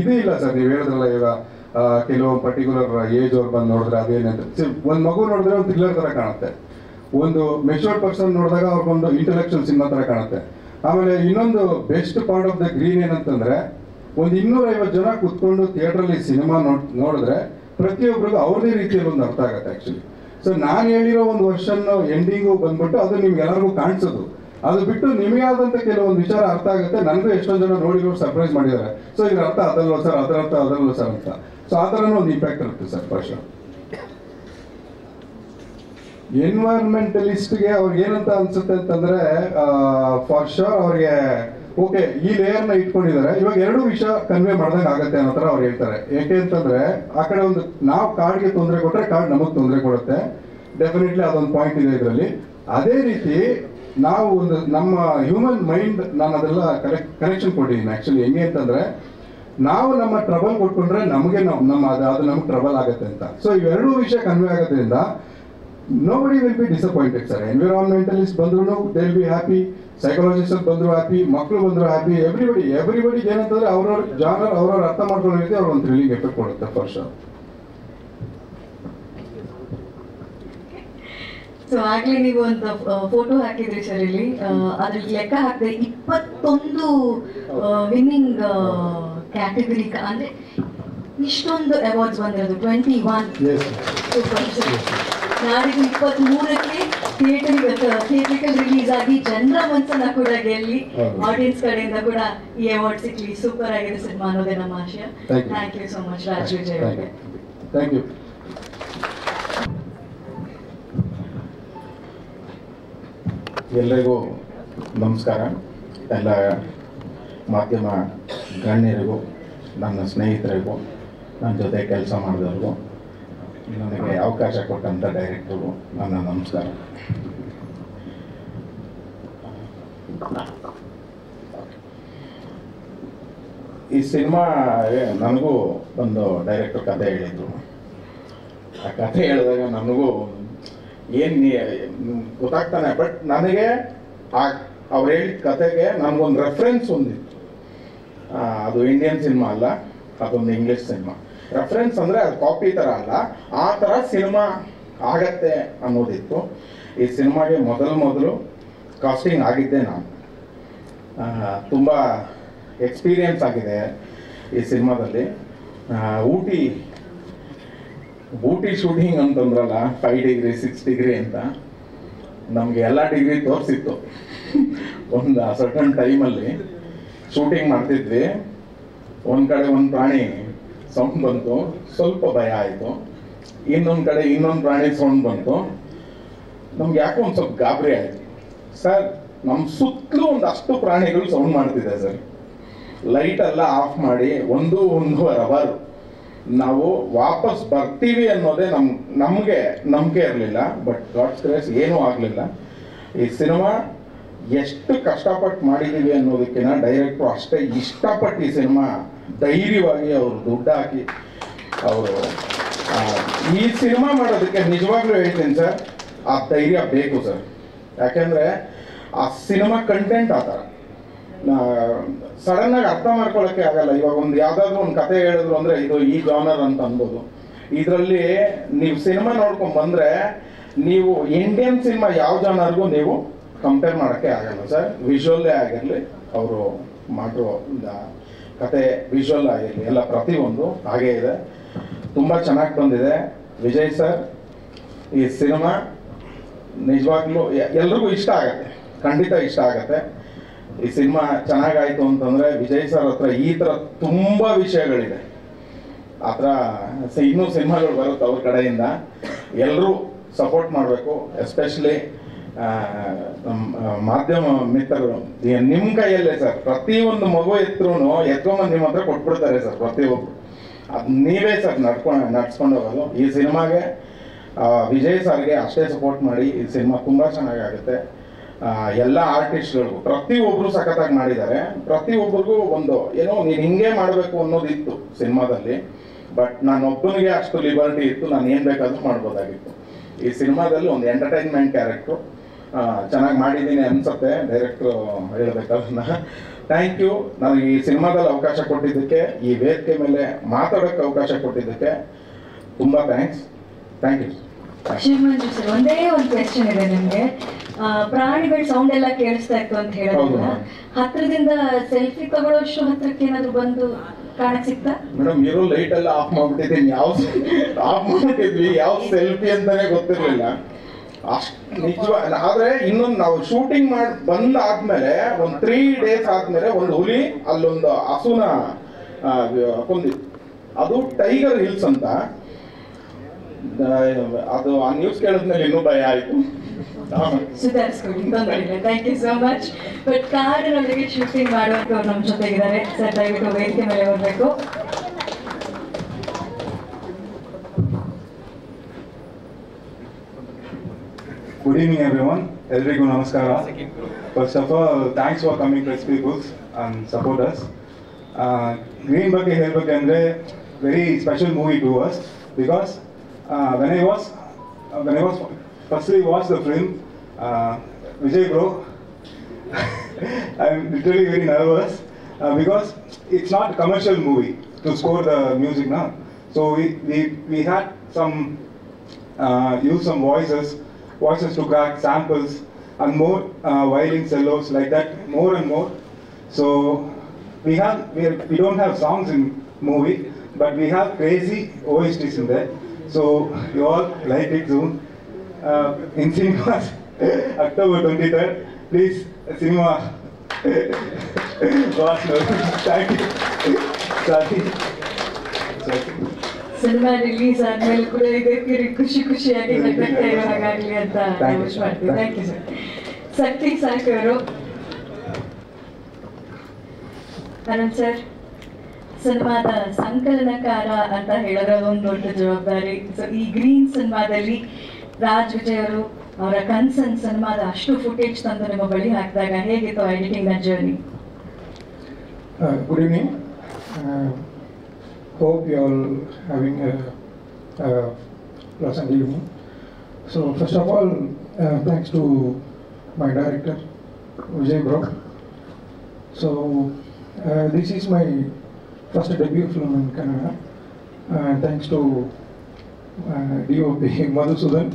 ಇದೇ ಇಲ್ಲ ಸರ್, ನೀವು ಹೇಳಿದ್ರಲ್ಲ ಇವಾಗ ಕೆಲವು ಪರ್ಟಿಕ್ಯುಲರ್ ಏಜ್ ಅವ್ರು ಬಂದು ನೋಡಿದ್ರೆ ಅದೇನಂತ, ಒಂದು ಮಗು ನೋಡಿದ್ರೆ ಒಂದು ಥ್ರಿಲ್ಲರ್ ಥರ ಕಾಣುತ್ತೆ, ಒಂದು ಮೆಚೂರ್ಡ್ ಪರ್ಸನ್ ನೋಡಿದಾಗ ಅವ್ರಿಗೊಂದು ಇಂಟೆಲೆಕ್ಚುಯಲ್ ಸಿನಿಮಾ ಥರ ಕಾಣುತ್ತೆ. ಆಮೇಲೆ ಇನ್ನೊಂದು best part of the green ಏನಂತಂದರೆ, ಒಂದು 250 ಜನ ಕೂತ್ಕೊಂಡು ಥಿಯೇಟ್ರಲ್ಲಿ ಸಿನಿಮಾ ನೋಡಿದ್ರೆ ಪ್ರತಿಯೊಬ್ಬರಿಗೂ ಅವ್ರದೇ ರೀತಿಯಲ್ಲಿ ಒಂದು ಅರ್ಥ ಆಗುತ್ತೆ ಆ್ಯಕ್ಚುಲಿ. ಸೊ ನಾನು ಹೇಳಿರೋ ಒಂದು ವರ್ಷನ್ ಎಂಡಿಂಗು ಬಂದ್ಬಿಟ್ಟು ಅದು ನಿಮ್ಗೆ ಎಲ್ಲರಿಗೂ ಕಾಣಿಸೋದು, ಅದು ಬಿಟ್ಟು ನಿಮಗೆ ಆದಂಥ ಕೆಲವೊಂದು ವಿಚಾರ ಅರ್ಥ ಆಗುತ್ತೆ. ನನಗೂ ಎಷ್ಟೊಂದು ಜನ ನೋಡಿರೋ ಸರ್ಪ್ರೈಸ್ ಮಾಡಿದ್ದಾರೆ. ಸೊ ಇದ್ರ ಅರ್ಥ ಅದಲ್ವ ಸರ್, ಅದರ ಅರ್ಥ ಅದಲ್ವ ಸರ್ ಅಂತ. ಸೊ ಆ ಥರನೂ ಒಂದು ಇಂಪ್ಯಾಕ್ಟ್ ಇರುತ್ತೆ ಸರ್ ಫಸ್ಟ್. ಎನ್ವೈರ್ಮೆಂಟಲಿಸ್ಟ್ಗೆ ಅವ್ರಿಗೆ ಏನಂತ ಅನ್ಸುತ್ತೆ ಅಂತಂದರೆ, ಫಾರ್ ಶೋರ್ ಅವ್ರಿಗೆ ಓಕೆ ಈ ಲೇಯರ್ನ ಇಟ್ಕೊಂಡಿದ್ದಾರೆ, ಇವಾಗ 2 ವಿಷಯ ಕನ್ವೆ ಮಾಡ್ದಂಗೆ ಆಗುತ್ತೆ ಅನ್ನೋ ಥರ ಅವ್ರು ಹೇಳ್ತಾರೆ. ಯಾಕೆ ಅಂತಂದರೆ ಆ ಕಡೆ ಒಂದು ನಾವು ಕಾರ್ಡ್ಗೆ ತೊಂದರೆ ಕೊಟ್ಟರೆ ಕಾರ್ಡ್ ನಮಗೆ ತೊಂದರೆ ಕೊಡುತ್ತೆ, ಡೆಫಿನೆಟ್ಲಿ ಅದೊಂದು ಪಾಯಿಂಟ್ ಇದೆ ಇದರಲ್ಲಿ. ಅದೇ ರೀತಿ ನಾವು ಒಂದು ನಮ್ಮ ಹ್ಯೂಮನ್ ಮೈಂಡ್, ನಾನು ಅದೆಲ್ಲ ಕನೆಕ್ಷನ್ ಕೊಟ್ಟಿದ್ದೀನಿ ಆ್ಯಕ್ಚುಲಿ. ಹೆಂಗೆ ಅಂತಂದರೆ ನಾವು ನಮ್ಮ ಟ್ರಬಲ್ ಕೊಟ್ಕೊಂಡ್ರೆ ನಮಗೆ ಅದು ನಮ್ಗೆ ಟ್ರಬಲ್ ಆಗುತ್ತೆ ಅಂತ. ಸೊ ಇವೆರಡೂ ವಿಷಯ ಕನ್ವೆ ಆಗೋದ್ರಿಂದ nobody will be disappointed sir. Environmentalist ಬಂದ್ರು they will be happy, psychologist ಬಂದ್ರು happy, ಮಕ್ಕಳು ಬಂದ್ರು happy, everybody ಏನಂತಂದ್ರೆ ಅವ್ರವ್ರ ಜಾನರ್ ಅವ್ರವ್ರ ಅರ್ಥ ಮಾಡ್ಕೊಳ್ಳೋ ರೀತಿ ಅವ್ರ ಒಂದು ಥ್ರಿಲ್ಲಿಂಗ್ ಎಫೆಕ್ಟ್ ಕೊಡುತ್ತೆ ಫಾರ್ ಶೋರ್. ಸೊ ಆಗ್ಲೇ ನೀವು ಒಂದು ಫೋಟೋ ಹಾಕಿದ್ರಿ ಸರ್ ಇಲ್ಲಿ, ಅದ್ರಲ್ಲಿ ಲೆಕ್ಕ ಹಾಕಿದೆ 21 ವಿನ್ನಿಂಗ್ ಕ್ಯಾಟಗರಿ, ಅಂದ್ರೆ ಇಷ್ಟೊಂದು ಅವಾರ್ಡ್ಸ್ ಬಂದಿರೋದು 21. ನಾಡಿದ್ದು 23ಕ್ಕೆ ಥಿಯೇಟ್ರಿಕಲ್ ರಿಲೀಸ್ ಆಗಿ ಜನರ ಮನಸ್ಸನ್ನ ಕೂಡ ಗೆಲ್ಲಿ, ಆಡಿಯನ್ಸ್ ಕಡೆಯಿಂದ ಕೂಡ ಈ ಅವಾರ್ಡ್ ಸಿಕ್ಲಿ. ಸೂಪರ್ ಆಗಿದೆ ಸಿನಿಮಾ ಅನ್ನೋದೇ ನಮ್ಮ ಆಶಯ. Thank you so much Raj Vijay ಅವರಿಗೆ. Thank you. ಎಲ್ಲರಿಗೂ ನಮಸ್ಕಾರ. ಎಲ್ಲ ಮಾಧ್ಯಮ ಗಣ್ಯರಿಗೂ, ನನ್ನ ಸ್ನೇಹಿತರಿಗೂ, ನನ್ನ ಜೊತೆ ಕೆಲಸ ಮಾಡಿದವ್ರಿಗೂ, ನನಗೆ ಅವಕಾಶ ಕೊಟ್ಟಂಥ ಡೈರೆಕ್ಟರ್ಗೂ ನನ್ನ ನಮಸ್ಕಾರ. ಈ ಸಿನಿಮಾ ನನಗೂ ಒಂದು ಡೈರೆಕ್ಟರ್ ಕತೆ ಹೇಳಿದ್ರು. ಆ ಕತೆ ಹೇಳಿದಾಗ ನನಗೂ ಏನು ಗೊತ್ತಾಗ್ತಾನೆ, ಬಟ್ ನನಗೆ ಅವ್ರು ಹೇಳಿದ ಕತೆಗೆ ನನಗೊಂದು ರೆಫರೆನ್ಸ್ ಒಂದಿತ್ತು. ಅದು ಇಂಡಿಯನ್ ಸಿನಿಮಾ ಅಲ್ಲ, ಅದೊಂದು ಇಂಗ್ಲೀಷ್ ಸಿನಿಮಾ. ರೆಫರೆನ್ಸ್ ಅಂದರೆ ಅದು ಕಾಪಿ ಥರ ಅಲ್ಲ, ಆ ಥರ ಸಿನಿಮಾ ಆಗತ್ತೆ ಅನ್ನೋದಿತ್ತು. ಈ ಸಿನಿಮಾಗೆ ಮೊದಲು ಕಾಸ್ಟಿಂಗ್ ಆಗಿದ್ದೆ ನಾನು. ತುಂಬ ಎಕ್ಸ್ಪೀರಿಯನ್ಸ್ ಆಗಿದೆ ಈ ಸಿನಿಮಾದಲ್ಲಿ. ಊಟಿ ಶೂಟಿಂಗ್ ಅಂತಂದ್ರಲ್ಲ, 5 ಡಿಗ್ರಿ 6 ಡಿಗ್ರಿ ಅಂತ, ನಮಗೆ ಎಲ್ಲ ಡಿಗ್ರಿ ತೋರಿಸಿತ್ತು. ಒಂದು ಸರ್ಟನ್ ಟೈಮಲ್ಲಿ ಶೂಟಿಂಗ್ ಮಾಡ್ತಿದ್ವಿ, ಒಂದು ಕಡೆ ಒಂದು ಪ್ರಾಣಿ ಸೌಂಡ್ ಬಂತು, ಸ್ವಲ್ಪ ಭಯ ಆಯಿತು. ಇನ್ನೊಂದು ಕಡೆ ಇನ್ನೊಂದು ಪ್ರಾಣಿ ಸೌಂಡ್ ಬಂತು, ನಮ್ಗೆ ಯಾಕೋ ಒಂದು ಸ್ವಲ್ಪ ಗಾಬರಿ ಆಯಿತು. ಸರ್, ನಮ್ಮ ಸುತ್ತಲೂ ಒಂದಷ್ಟು ಪ್ರಾಣಿಗಳು ಸೌಂಡ್ ಮಾಡ್ತಿದೆ ಸರ್. ಲೈಟೆಲ್ಲ ಆಫ್ ಮಾಡಿ 1.5 ಅವರ್ ನಾವು ವಾಪಸ್ ಬರ್ತೀವಿ ಅನ್ನೋದೇ ನಮಗೆ ನಂಬಿಕೆ ಇರಲಿಲ್ಲ. ಬಟ್ ಗಾಡ್ಸ್ ಗ್ರೇಸ್ ಏನೂ ಆಗಲಿಲ್ಲ. ಈ ಸಿನಿಮಾ ಎಷ್ಟು ಕಷ್ಟಪಟ್ಟು ಮಾಡಿದ್ದೀವಿ ಅನ್ನೋದಕ್ಕಿಂತ ಡೈರೆಕ್ಟ್ರು ಅಷ್ಟೇ ಇಷ್ಟಪಟ್ಟು ಈ ಸಿನಿಮಾ ಧೈರ್ಯವಾಗಿ ಅವರು ದುಡ್ಡು ಹಾಕಿ ಅವರು ಈ ಸಿನಿಮಾ ಮಾಡೋದಕ್ಕೆ ನಿಜವಾಗ್ಲೂ ಹೇಳ್ತೀನಿ ಸರ್, ಆ ಧೈರ್ಯ ಬೇಕು ಸರ್. ಯಾಕೆಂದರೆ ಆ ಸಿನಿಮಾ ಕಂಟೆಂಟ್ ಆ ಥರ. ಸಡನ್ ಆಗಿ ಅರ್ಥ ಮಾಡ್ಕೊಳಕ್ಕೆ ಆಗಲ್ಲ. ಇವಾಗ ಒಂದು ಯಾವ್ದಾದ್ರು ಒಂದು ಕತೆ ಹೇಳಿದ್ರು ಅಂದ್ರೆ ಇದು ಈ ಜಾನರ್ ಅಂತ ಅನ್ಬೋದು. ಇದರಲ್ಲಿ ನೀವು ಸಿನಿಮಾ ನೋಡ್ಕೊಂಡ್ ಬಂದ್ರೆ ನೀವು ಇಂಡಿಯನ್ ಸಿನಿಮಾ ಯಾವ ಜಾನರ್ಗೂ ನೀವು ಕಂಪೇರ್ ಮಾಡಕ್ಕೆ ಆಗಲ್ಲ ಸರ್. ವಿಜುವಲ್ಲೇ ಆಗಿರ್ಲಿ, ಅವರು ಮಾಡಿರೋ ಕತೆ ವಿಜುವಲ್ ಆಗಿರಲಿ, ಎಲ್ಲ ಪ್ರತಿಯೊಂದು ಹಾಗೇ ಇದೆ. ತುಂಬಾ ಚೆನ್ನಾಗಿ ಬಂದಿದೆ. ವಿಜಯ್ ಸರ್, ಈ ಸಿನಿಮಾ ನಿಜವಾಗ್ಲೂ ಎಲ್ರಿಗೂ ಇಷ್ಟ ಆಗತ್ತೆ, ಖಂಡಿತ ಇಷ್ಟ ಆಗತ್ತೆ. ಈ ಸಿನಿಮಾ ಚೆನ್ನಾಗಾಯ್ತು ಅಂತಂದ್ರೆ ವಿಜಯ್ ಸರ್ ಹತ್ರ ಈ ತರ ತುಂಬಾ ವಿಷಯಗಳಿದೆ. ಆ ಥರ ಇನ್ನೂ ಸಿನಿಮಾಗಳು ಬರುತ್ತೆ ಅವ್ರ ಕಡೆಯಿಂದ. ಎಲ್ಲರೂ ಸಪೋರ್ಟ್ ಮಾಡಬೇಕು. ಎಸ್ಪೆಷಲಿ ಮಾಧ್ಯಮ ಮಿತ್ರರು, ನಿಮ್ಮ ಕೈಯಲ್ಲೇ ಸರ್. ಪ್ರತಿಯೊಂದು ಮಗು ಎತ್ಕೊಂಬಂದು ನಿಮ್ಮ ಹತ್ರ ಕೊಟ್ಬಿಡ್ತಾರೆ ಸರ್ ಪ್ರತಿಯೊಬ್ಬರು. ಅದು ನೀವೇ ಸರ್ ನಡ್ಸ್ಕೊಂಡು ಹೋಗೋದು. ಈ ಸಿನಿಮಾಗೆ ವಿಜಯ್ ಸರ್ಗೆ ಅಷ್ಟೇ ಸಪೋರ್ಟ್ ಮಾಡಿ. ಈ ಸಿನಿಮಾ ತುಂಬ ಚೆನ್ನಾಗಾಗುತ್ತೆ. ಎಲ್ಲ ಆರ್ಟಿಸ್ಟ್ಗಳಿಗೂ ಪ್ರತಿಯೊಬ್ಬರು ಸಖತ್ತಾಗಿ ಮಾಡಿದ್ದಾರೆ. ಪ್ರತಿಯೊಬ್ಬರಿಗೂ ಒಂದು ಏನೋ ನೀನು ಹಿಂಗೆ ಮಾಡಬೇಕು ಅನ್ನೋದಿತ್ತು ಸಿನಿಮಾದಲ್ಲಿ. ಬಟ್ ನಾನೊಬ್ಬನಿಗೆ ಅಷ್ಟು ಲಿಬರ್ಟಿ ಇತ್ತು, ನಾನು ಏನು ಬೇಕಾದ್ರೂ ಮಾಡ್ಬೋದಾಗಿತ್ತು. ಈ ಸಿನಿಮಾದಲ್ಲಿ ಒಂದು ಎಂಟರ್ಟೈನ್ಮೆಂಟ್ ಕ್ಯಾರೆಕ್ಟ್ರು ಚೆನ್ನಾಗಿ ಮಾಡಿದ್ದೀನಿ ಅನ್ಸುತ್ತೆ. ಡೈರೆಕ್ಟ್ರು ಹೇಳ್ಬೇಕದನ್ನ. Thank you. ನನಗೆ ಈ ಸಿನಿಮಾದಲ್ಲಿ ಅವಕಾಶ ಕೊಟ್ಟಿದ್ದಕ್ಕೆ, ಈ ವೇದಿಕೆ ಮೇಲೆ ಮಾತಾಡೋಕ್ಕೆ ಅವಕಾಶ ಕೊಟ್ಟಿದ್ದಕ್ಕೆ ತುಂಬ thanks. Thank you. Shivamanju sir, ಒಂದೇ ಒಂದು ಕ್ವೆಶ್ಚನ್ ಇದೆ ನಿಮ್ಗೆ. ಪ್ರಾಣಿಗಳ ಸೌಂಡ್ ಎಲ್ಲ ಕೇಳಿಸ್ತಾ ಇತ್ತು ಅಂತ ಹೇಳಿದ್ರಲ್ಲ, ಹತ್ರದಿಂದ ಸೆಲ್ಫಿ ತಗೊಳ್ಳೋಷ್ಟು ಹತ್ರಕ್ಕೆ ಏನಾದ್ರು ಬಂದು ಕಾಣಕ್ ಸಿಗ್ತಾ? ಮೇಡಮ್, ಇರೋ ಲೈಟ್ ಎಲ್ಲ ಆಫ್ ಮಾಡ್ಬಿಟ್ಟಿದ್ದೀನಿ. ಆಫ್ ಮಾಡ್ಬಿಟ್ಟಿದ್ವಿ, ಯಾವ ಸೆಲ್ಫಿ ಅಂತಾನೆ ಗೊತ್ತಿರ್ಲಿಲ್ಲ. ಅಷ್ಟು ನಿಜವಾದ. ಆದ್ರೆ ಇನ್ನೊಂದು, ನಾವು ಶೂಟಿಂಗ್ ಮಾಡಿ ಬಂದಾದ್ಮೇಲೆ ಒಂದು 3 days ಆದ್ಮೇಲೆ ಒಂದು ಹುಲಿ ಅಲ್ಲೊಂದು ಹಸುನ ಕೊಂದಿತ್ತು. ಅದು ಟೈಗರ್ ಹಿಲ್ಸ್ ಅಂತ. ಅದು ಆ ನ್ಯೂಸ್ ಕೇಳಿದ್ಮೇಲೆ ಇನ್ನೂ ಭಯ ಆಯ್ತು. ಸುಧಾರಿಸ್ಕೊಳ್ಳಿ, ತೊಂದರೆ ಇಲ್ಲ. Thank you so much. But ಕಾಡಿನೊಳಗೆ ಶೂಟಿಂಗ್ ಮಾಡುವಂತವ್ರು ನಮ್ಮ ಜೊತೆಗಿದ್ದಾರೆ ಸರ್. ದಯವಿಟ್ಟು ವೇದಿಕೆ ಮೇಲೆ ಬರಬೇಕು. Good evening, everyone. Elrigu namaskara. First of all, thanks for coming press peoples and support us. Green ಬಗ್ಗೆ ಹೇಳ್ಬೇಕಂದ್ರೆ very special movie to us because when I was firstly watched the film, Vijay bro, I'm literally very nervous because it's not a commercial movie to score the music now. So we had some use some voices to crack samples and more violin cellos like that, more and more. So we don't have songs in movie, but we have crazy OSTs in there. So you all like it soon. In cinemas, October 23rd. Please, cinema. Thank you. Sorry. Cinema release ಆದ್ಮೇಲೆ ಕೂಡ ಇದಕ್ಕೆ ಖುಷಿಯಾಗಿ ನಗ್ನಗ್ತಾ ಇರೋ ಹಾಗಾಗ್ಲಿ ಅಂತ wish ಮಾಡ್ತೀವಿ. Thank you sir. ಶಕ್ತಿ ಸಾಕು ಅವರು. ಅರುಣ್ ಸರ್, ಸಿನಿಮಾದ ಸಂಕಲನಕಾರ ಅಂತ ಹೇಳಿದ್ರೆ ಅದೊಂದು ದೊಡ್ಡ ಜವಾಬ್ದಾರಿ. ಸೊ ಈ ಗ್ರೀನ್ ಸಿನಿಮಾದಲ್ಲಿ ರಾಜ್ ವಿಜಯ್ ಅವರು ಅವರ ಕನ್ಸನ್ ಸಿನಿಮಾದ ಅಷ್ಟು ಫುಟೇಜ್ ತಂದು ನಿಮ್ಮ ಬಳಿ ಹಾಕಿದಾಗ ಹೇಗಿತ್ತು ಎಡಿಟಿಂಗ್ ನ journey? Good evening. Hope you all having a pleasant evening. So first of all, thanks to my director Vijay bro. So this is my first debut film in Kannada. Thanks to DOP Madhusudan,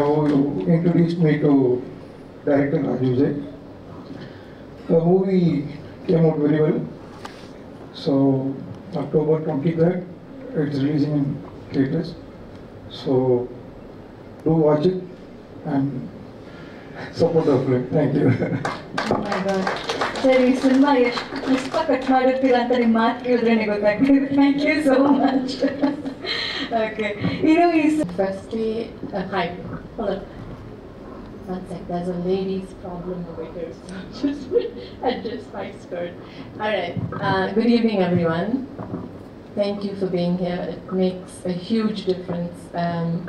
who introduced me to director Raj Vijay. The movie came out very well. So October 23rd, it's releasing in theaters. So do watch it and support the film. Thank you. Oh my God. Sir, ಈ cinema ಎಷ್ಟು ಪುಷ್ಪ cut ಮಾಡಿರ್ತೀರ ಅಂತ ನಿಮ್ಮ ಮಾತು ಕೇಳಿದ್ರೆ ಗೊತ್ತಾಗ್ತದೆ. Thank you so much. Okay, ಇನ್ನು ಈ Firstly, hi. Hello. One sec, there's a lady's problem over here, so just adjust my skirt. Alright, good evening everyone. Thank you for being here. It makes a huge difference.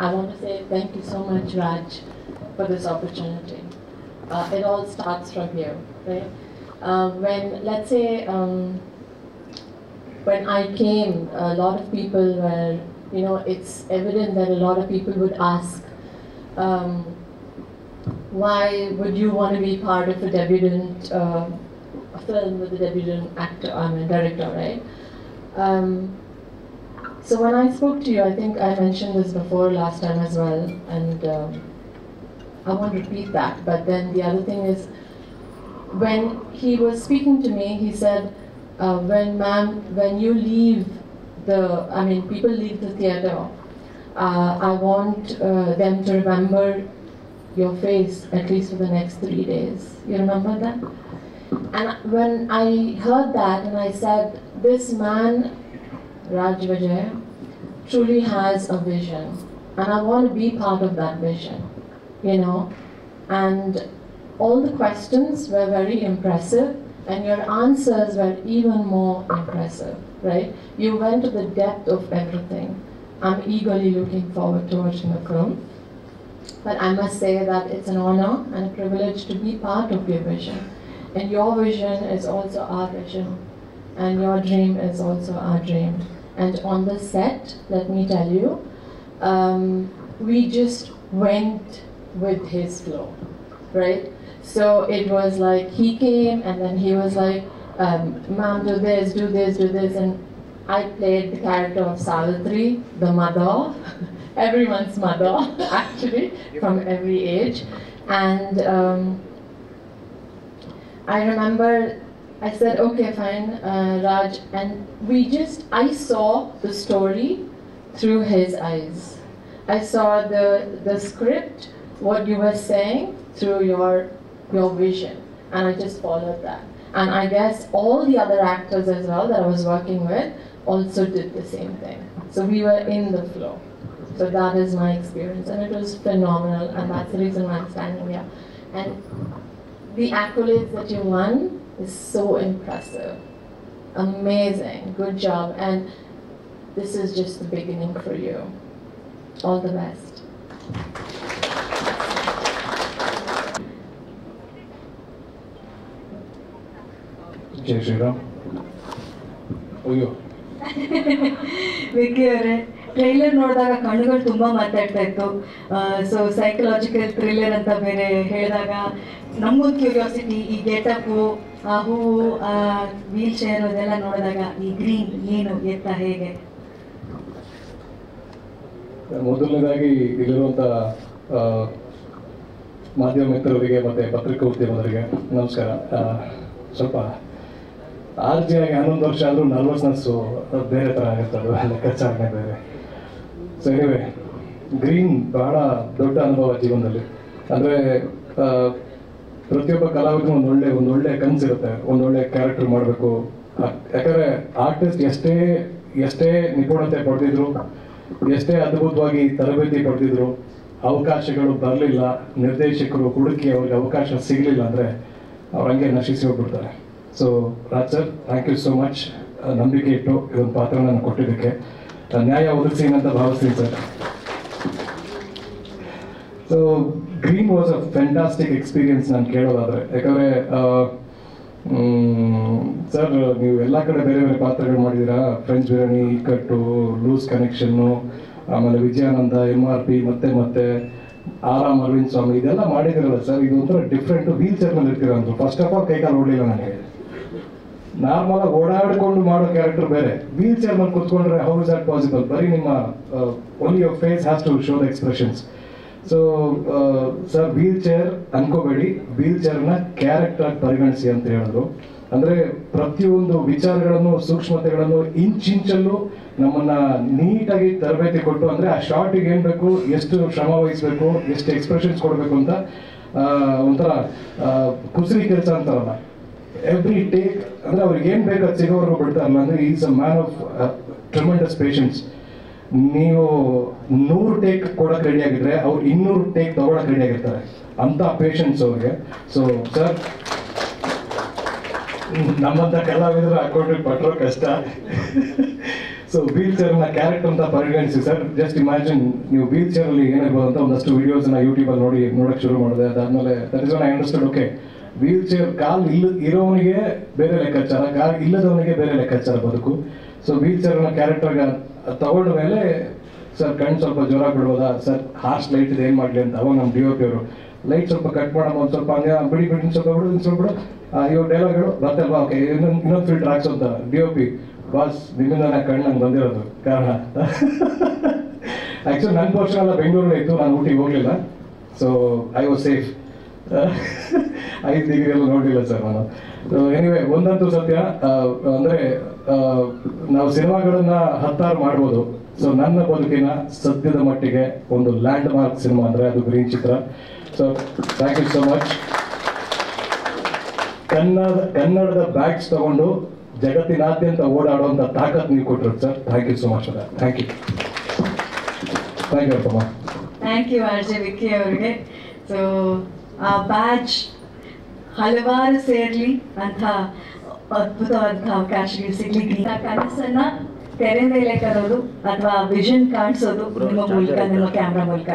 I want to say thank you so much, Raj, for this opportunity. It all starts from here, right? When, let's say, when I came, a lot of people were, it's evident that a lot of people would ask, why would you want to be part of a debutant a film with a debutant director, right? So when I spoke to you, I think I mentioned this before last time as well, and I won't repeat that. But then the other thing is, when he was speaking to me, he said, when you leave people leave the theater, I want them to remember your face at least for the next 3 days. You remember that? And when I heard that, and I said, this man, Raj Vijay, truly has a vision, and I want to be part of that vision, you know. And all the questions were very impressive, and your answers were even more impressive, right? You went to the depth of everything. I'm eagerly looking forward to watching the film. But I must say that it's an honor and a privilege to be part of your vision. And your vision is also our vision. And your dream is also our dream. And on the set, let me tell you, we just went with his flow, right? So it was like he came and then he was like, ma'am, do this, do this, do this. And I played the character of Savitri, the mother, everyone's mother, actually, from every age. And I remember I said, okay, fine, Raj. And I saw the story through his eyes. I saw the script, what you were saying, through your vision. And I just followed that. And I guess all the other actors as well that I was working with also did the same thing. So we were in the flow. So that is my experience, and it was phenomenal, and that's the reason why I'm standing here. And the accolades that you won is so impressive. Amazing, good job, and this is just the beginning for you. All the best. Jai Shri Ram. ಅಯ್ಯೋ ವಿಕ್ಕಿ ಅವರೇ, trailer ನೋಡಿದಾಗ ಕಣ್ಣುಗಳು ತುಂಬ ಮಾತಾಡ್ತಾ ಇತ್ತು. So psychological thriller ಅಂತ ಬೇರೆ ಹೇಳಿದಾಗ ನಮಗೊಂದು ಕ್ಯೂರಿಯಾಸಿಟಿ, ಈ ಗೆಟಪ್ಪು, ಆ ಹೂವು, ಆ ವೀಲ್ ಚೇರ್ ಅದೆಲ್ಲ ನೋಡಿದಾಗ ಈ ಗ್ರೀನ್ ಏನು ಎತ್ತ ಹೇಗೆ? ಮೊದಲನೇದಾಗಿ ಇಲ್ಲಿರುವಂಥ ಮಾಧ್ಯಮ ಮಿತ್ರರಿಗೆ ಮತ್ತು ಪತ್ರಿಕಾ ಉದ್ಯಮದವರಿಗೆ ನಮಸ್ಕಾರ. ಸ್ವಲ್ಪ ಆರ್ಜಿಯಾಗಿ 11 ವರ್ಷ ಆದರೂ ನರ್ವಸ್ನೆಸ್ಸು ಬೇರೆ ಥರ ಆಗುತ್ತೆ, ಅದು ಲೆಕ್ಕಾಚಾರನೆ ಬೇರೆ. ಸೊ ಎನಿವೆ, ಗ್ರೀನ್ ಬಹಳ ದೊಡ್ಡ ಅನುಭವ ಜೀವನದಲ್ಲಿ. ಅಂದರೆ ಪ್ರತಿಯೊಬ್ಬ ಕಲಾವಿದನು ಒಂದೊಳ್ಳೆ ಕನಸಿರುತ್ತೆ, ಒಂದೊಳ್ಳೆ ಕ್ಯಾರೆಕ್ಟರ್ ಮಾಡಬೇಕು. ಯಾಕಂದರೆ ಆರ್ಟಿಸ್ಟ್ ಎಷ್ಟೇ ನಿಪುಣತೆ ಪಡೆದಿದ್ರು, ಎಷ್ಟೇ ಅದ್ಭುತವಾಗಿ ತರಬೇತಿ ಪಡೆದಿದ್ರು, ಅವಕಾಶಗಳು ಬರಲಿಲ್ಲ, ನಿರ್ದೇಶಕರು ಹುಡುಕಿ ಅವ್ರಿಗೆ ಅವಕಾಶ ಸಿಗಲಿಲ್ಲ ಅಂದರೆ ಅವ್ರು ಹಂಗೆ ನಶಿಸಿ ಹೋಗ್ಬಿಡ್ತಾರೆ. So Raj sir, thank you so much, ನಂಬಿಕೆ ಇಟ್ಟು ಇದೊಂದು ಪಾತ್ರ ನಾನು ಕೊಟ್ಟಿದ್ದಕ್ಕೆ ನ್ಯಾಯ ಒದಗಿಸ್ತೀನಿ ಅಂತ ಭಾವಿಸ್ತೀನಿ sir. So green was a fantastic experience ನಾನು ಕೇಳೋದಾದರೆ. ಯಾಕಂದರೆ ಸರ್, ನೀವು ಎಲ್ಲ ಕಡೆ ಬೇರೆ ಬೇರೆ ಪಾತ್ರಗಳು ಮಾಡಿದ್ದೀರಾ. ಫ್ರೆಂಚ್ ಬಿರಿಯಾನಿ, ಕಟ್ಟು, ಲೂಸ್ ಕನೆಕ್ಷನ್ನು, ಆಮೇಲೆ ವಿಜಯಾನಂದ, MRP, ಮತ್ತೆ ಆರಾಮ್ ಅರವಿಂದ್ ಸ್ವಾಮಿ, ಇದೆಲ್ಲ ಮಾಡಿದಿರಲ್ಲ ಸರ್. ಇದು ಒಂಥರ ಡಿಫ್ರೆಂಟು. ವೀಲ್ ಚೇರ್ ಮೇಲೆ ಇರ್ತೀರ ಅಂದರು. ಫಸ್ಟ್ ಆಫ್ ಆಲ್ ಕೈಕಾಲು ಓಡಲಿಲ್ಲ ನನಗೆ. ನಾರ್ಮಲಾಗಿ ಓಡಾಡಿಕೊಂಡು ಮಾಡೋ ಕ್ಯಾರೆಕ್ಟರ್ ಬೇರೆ, ವೀಲ್ ಚೇರ್ ಮೇಲೆ ಕೂತ್ಕೊಂಡ್ರೆ ಹೌ ಇಸ್ ದಟ್ ಪಾಸಿಬಲ್? ಬರೀ ನಿಮ್ಮ only your face has to show the expressions. So sir, wheelchair ಅನ್ಕೋಬೇಡಿ, ವೀಲ್ ಚೇರ್ನ ಕ್ಯಾರೆಕ್ಟರ್ ಆಗಿ ಪರಿಗಣಿಸಿ ಅಂತ ಹೇಳಿದ್ರು. ಅಂದರೆ ಪ್ರತಿಯೊಂದು ವಿಚಾರಗಳನ್ನು, ಸೂಕ್ಷ್ಮತೆಗಳನ್ನು ಇಂಚಲ್ಲೂ ನಮ್ಮನ್ನ ನೀಟಾಗಿ ತರಬೇತಿ ಕೊಟ್ಟು, ಅಂದರೆ ಆ ಶಾರ್ಟಿಗೆ ಏನು ಬೇಕು, ಎಷ್ಟು ಶ್ರಮ ವಹಿಸಬೇಕು, ಎಷ್ಟು ಎಕ್ಸ್ಪ್ರೆಷನ್ಸ್ ಕೊಡಬೇಕು ಅಂತ ಒಂಥರ ಕುಸರಿ ಕೆಲಸ ಅಂತಾರಲ್ಲ, ಎವ್ರಿ ಟೇಕ್ ಅಂದರೆ ಅವ್ರಿಗೆ ಏನು ಬೇಕು ಅದು ಸಿಗೋವರೆಗೂ ಬಿಡ್ತಾರಲ್ಲ. ಅಂದರೆ is a man of tremendous patience. ನೀವು 100 ಟೇಕ್ ಕೊಡೋಕೆ ರೆಡಿ ಆಗಿದ್ರೆ ಅವ್ರು 200 ಟೇಕ್ ತಗೊಳಕ್ಕೆ ರೆಡಿ ಆಗಿರ್ತಾರೆ, ಅಂಥ ಪೇಷನ್ಸ್ ಅವ್ರಿಗೆ. ಸೊ ಸರ್, ನಮ್ಮಂಥ ಕಲಾವಿದರು ಹಾಕೊಂಡ್ರಿಗೆ ಪಟ್ಟರೋ ಕಷ್ಟ. ಸೊ ವೀಲ್ ಚೇರ್ನ ಕ್ಯಾರೆಕ್ಟರ್ ಅಂತ ಪರಿಗಣಿಸಿ ಸರ್. ಜಸ್ಟ್ ಇಮ್ಯಾಜಿನ್, ನೀವು ವೀಲ್ ಚೇರಲ್ಲಿ ಏನಿರ್ಬೋದು ಅಂತ ಒಂದಷ್ಟು ವಿಡಿಯೋಸ್ನ ಯೂಟ್ಯೂಬಲ್ಲಿ ನೋಡೋಕ್ಕೆ ಶುರು ಮಾಡಿದೆ. ಅದಾದಮೇಲೆ that is one I understood, okay, wheelchair ಕಾಲ್ ಇರೋವನಿಗೆ ಬೇರೆ ಲೆಕ್ಕಾಚಾರ, ಕಾಲ್ ಇಲ್ಲದವನಿಗೆ ಬೇರೆ ಲೆಕ್ಕಾಚಾರ ಬದುಕು. ಸೊ ವೀಲ್ ಚೇರ್ನ ಕ್ಯಾರೆಕ್ಟರ್ಗೆ ತಗೊಂಡ ಮೇಲೆ ಸರ್ ಕಣ್ಣು ಸ್ವಲ್ಪ ಜ್ವರ ಬಿಡ್ಬೋದಾ ಸರ್, ಹಾರ್ಶ್ ಲೈಟ್ ಇದೆ ಏನು ಮಾಡಲಿ ಅಂತ. ಅವಾಗ ನಮ್ಮ DOP ಅವರು ಲೈಟ್ ಸ್ವಲ್ಪ ಕಟ್ ಮಾಡೋಣ, ಒಂದು ಸ್ವಲ್ಪ ಹಂಗೆ ಬಿಡಿ ಬಿಡಿ ಸ್ವಲ್ಪ ಬಿಡು ಸ್ವಲ್ಪ ಬಿಡು, ಇವಾಗ ಡೈಲಾಗ್ಗಳು ಬರ್ತಲ್ವಾ, ಓಕೆ ಇನ್ನೊಂದು ಫಿಲ್ಟರ್ ಹಾಕ್ಸು ಅಂತ. DOP ಬಾಸ್ ನಿಮ್ಮಿಂದ ನಾನು ಕಣ್ಣಂಗೆ ಬಂದಿರೋದು ಕಾರಣ. ಆ್ಯಕ್ಚುಲಿ ನನ್ನ ಪೋರ್ಷನ್ ಎಲ್ಲ ಬೆಂಗಳೂರಲ್ಲಿ ಇತ್ತು, ನಾನು ಊಟಿಗೆ ಹೋಗಲಿಲ್ಲ. So I was safe. 5 degree ಎಲ್ಲ ನೋಡಲಿಲ್ಲ ಸರ್ ನಾನು. ಸೊ ಎನಿವೆ ಒಂದಂತೂ ಸತ್ಯ, ಅಂದರೆ ನಾವು ಸಿನಿಮಾಗಳನ್ನ 10 ಮಾಡ್ಬೋದು. ಸೊ ನನ್ನ ಬದುಕಿನ ಸದ್ಯದ ಮಟ್ಟಿಗೆ ಒಂದು ಲ್ಯಾಂಡ್ ಮಾರ್ಕ್ ಸಿನಿಮಾ ಅಂದರೆ ಅದು ಗ್ರೀನ್ ಚಿತ್ರ. So thank you so much. ಕನ್ನಡದ ಬ್ಯಾಗ್ಸ್ ತಗೊಂಡು ಜಗತ್ತಿನಾದ್ಯಂತ ಓಡಾಡುವಂಥ ತಾಕತ್ ನೀವು ಕೊಟ್ಟರು ಸರ್. Thank you so much for that. Thank you ಅಪ್ಪಮ್ಮ. ಥ್ಯಾಂಕ್ ಯು RJ ವಿಕ್ಕಿ ಅವರಿಗೆ. ಸೊ ಆ ಬ್ಯಾಡ್ಜ್ ಹಲವಾರು ಸೇರ್ಲಿ ಅಂತ ಅದ್ಭುತವಾದ ಅವಕಾಶಗಳು ಸಿಗ್ಲಿ. ಕನಸನ್ನ ತೆರೆ ಮೇಲೆ ತರೋದು ಅಥವಾ ವಿಷನ್ ಕಾಣಿಸೋದು ನಿಮ್ಮ ಮೂಲಕ, ನಿಮ್ಮ ಕ್ಯಾಮ್ರಾ ಮೂಲಕ.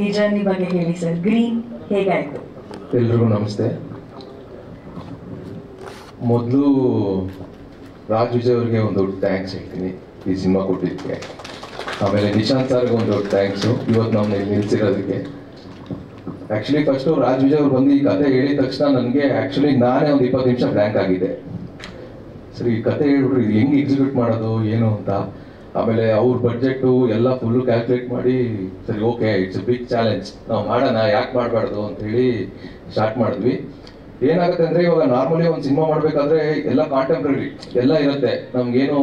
ಈ ಜರ್ನಿ ಬಗ್ಗೆ ಹೇಳಿ ಸರ್. ಗ್ರೀನ್ ಹೇಗಾಯ್ತು? ಎಲ್ರಿಗೂ ನಮಸ್ತೆ. ಮೊದಲು ರಾಜ್ ವಿಜಯ್ ಅವ್ರಿಗೆ ಒಂದು ದೊಡ್ಡ ಥ್ಯಾಂಕ್ಸ್ ಹೇಳ್ತೀನಿ ಈ ಸಿನಿಮಾ ಕೊಟ್ಟಿದ್ದಕ್ಕೆ. ಆಮೇಲೆ ನಿಶಾಂತ್ ಸರ್ಗೆ ಒಂದು ದೊಡ್ಡ ಥ್ಯಾಂಕ್ಸು ಇವತ್ತು ನಾವು ನಿಲ್ಸಿರೋದಕ್ಕೆ. ಆ್ಯಕ್ಚುಲಿ ಫಸ್ಟು ರಾಜ್ ವಿಜಯ್ ಅವ್ರು ಬಂದು ಈ ಕತೆ ಹೇಳಿದ ತಕ್ಷಣ ನನಗೆ ನಾನೇ ಒಂದು 20 ನಿಮಿಷ ಬ್ಲ್ಯಾಂಕ್ ಆಗಿದೆ. ಸರಿ, ಈ ಕತೆ ಹೇಳ್ಬಿಟ್ರು ಇದು ಹೆಂಗೆ ಎಕ್ಸಿಕ್ಯೂಟ್ ಮಾಡೋದು ಏನು ಅಂತ. ಆಮೇಲೆ ಅವ್ರ ಬಡ್ಜೆಟ್ಟು ಎಲ್ಲ ಫುಲ್ಲು ಕ್ಯಾಲ್ಕುಲೇಟ್ ಮಾಡಿ ಸರಿ okay it's a big challenge, ನಾವು ಮಾಡೋಣ, ಯಾಕೆ ಮಾಡಬಾರ್ದು ಅಂತ ಹೇಳಿ ಸ್ಟಾರ್ಟ್ ಮಾಡಿದ್ವಿ. ಏನಾಗುತ್ತೆ ಅಂದರೆ ಇವಾಗ ನಾರ್ಮಲಿ ಒಂದು ಸಿನಿಮಾ ಮಾಡಬೇಕಾದ್ರೆ ಎಲ್ಲ ಕಾಂಟೆಂಪ್ರರಿ ಎಲ್ಲ ಇರುತ್ತೆ. ನಮ್ಗೇನು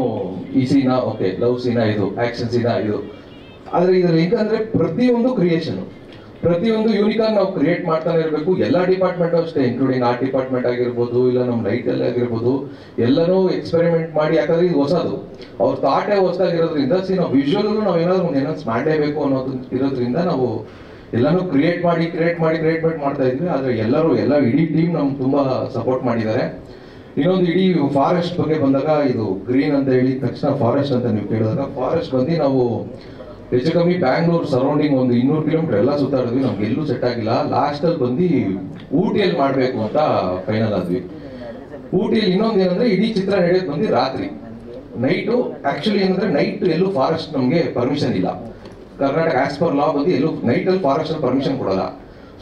ಈ ಸೀನಾ ಓಕೆ, ಲವ್ ಸೀನಾ ಇದು, ಆ್ಯಕ್ಷನ್ ಸೀನಾ ಇದು. ಆದರೆ ಇದ್ರಲ್ಲಿ ಹೆಂಗಂದರೆ ಪ್ರತಿಯೊಂದು ಕ್ರಿಯೇಷನು, ಪ್ರತಿಯೊಂದು ಯೂನಿಕಾಗಿ ನಾವು ಕ್ರಿಯೇಟ್ ಮಾಡ್ತಾನೆ ಇರಬೇಕು. ಎಲ್ಲ ಡಿಪಾರ್ಟ್ಮೆಂಟು ಅಷ್ಟೇ, ಇನ್ಕ್ಲೂಡಿಂಗ್ ಆರ್ಟ್ ಡಿಪಾರ್ಟ್ಮೆಂಟ್ ಆಗಿರ್ಬೋದು, ಇಲ್ಲ ನಮ್ಮ ಲೈಟಲ್ಲಿ ಆಗಿರ್ಬೋದು, ಎಲ್ಲನೂ ಎಕ್ಸ್ಪೆರಿಮೆಂಟ್ ಮಾಡಿ. ಯಾಕಂದ್ರೆ ಇದು ಹೊಸದು, ಅವ್ರ ಥಾಟೇ ಹೊಸದಾಗಿರೋದ್ರಿಂದ ನಾವು ವಿಜುವಲ್ಲು ನಾವು ಏನಾದ್ರು ಒಂದು ಏನಾದ್ರು ಮಾಡಲೇಬೇಕು ಅನ್ನೋದು ಇರೋದ್ರಿಂದ ನಾವು ಎಲ್ಲನೂ ಕ್ರಿಯೇಟ್ ಮಾಡಿ ಮಾಡ್ತಾ ಇದ್ವಿ. ಆದರೆ ಎಲ್ಲ ಇಡೀ ಟೀಮ್ ನಮ್ಗೆ ತುಂಬ ಸಪೋರ್ಟ್ ಮಾಡಿದ್ದಾರೆ. ಇನ್ನೊಂದು ಇಡೀ ಫಾರೆಸ್ಟ್ ಬಗ್ಗೆ ಬಂದಾಗ, ಇದು ಗ್ರೀನ್ ಅಂತ ಹೇಳಿದ ತಕ್ಷಣ ಫಾರೆಸ್ಟ್ ಅಂತ ನೀವು ಕೇಳಿದಾಗ, ಫಾರೆಸ್ಟ್ ಬಂದು ನಾವು ಹೆಚ್ಚು ಕಮ್ಮಿ ಬ್ಯಾಂಗ್ಳೂರ್ ಸರೌಂಡಿಂಗ್ ಒಂದು 200 ಕಿಲೋಮೀಟರ್ ಎಲ್ಲ ಸುತ್ತಾಡಿದ್ವಿ. ನಮ್ಗೆ ಎಲ್ಲೂ ಸೆಟ್ ಆಗಿಲ್ಲ. ಲಾಸ್ಟಲ್ಲಿ ಬಂದು ಊಟಿಯಲ್ಲಿ ಮಾಡಬೇಕು ಅಂತ ಫೈನಲ್ ಆದ್ವಿ. ಊಟಿಯಲ್ಲಿ ಇನ್ನೊಂದು ಏನಂದ್ರೆ ಇಡೀ ಚಿತ್ರ ನಡೆಯೋದು ಬಂದು ರಾತ್ರಿ, ನೈಟು. ಆಕ್ಚುಲಿ ಏನಂದ್ರೆ ನೈಟ್ ಎಲ್ಲೂ ಫಾರೆಸ್ಟ್ ನಮಗೆ ಪರ್ಮಿಷನ್ ಇಲ್ಲ. ಕರ್ನಾಟಕ ಆಸ್ ಪರ್ ಲಾ ಬಂದು ಎಲ್ಲೂ ನೈಟಲ್ಲಿ ಫಾರೆಸ್ಟ್ ಪರ್ಮಿಷನ್ ಕೊಡಲ್ಲ.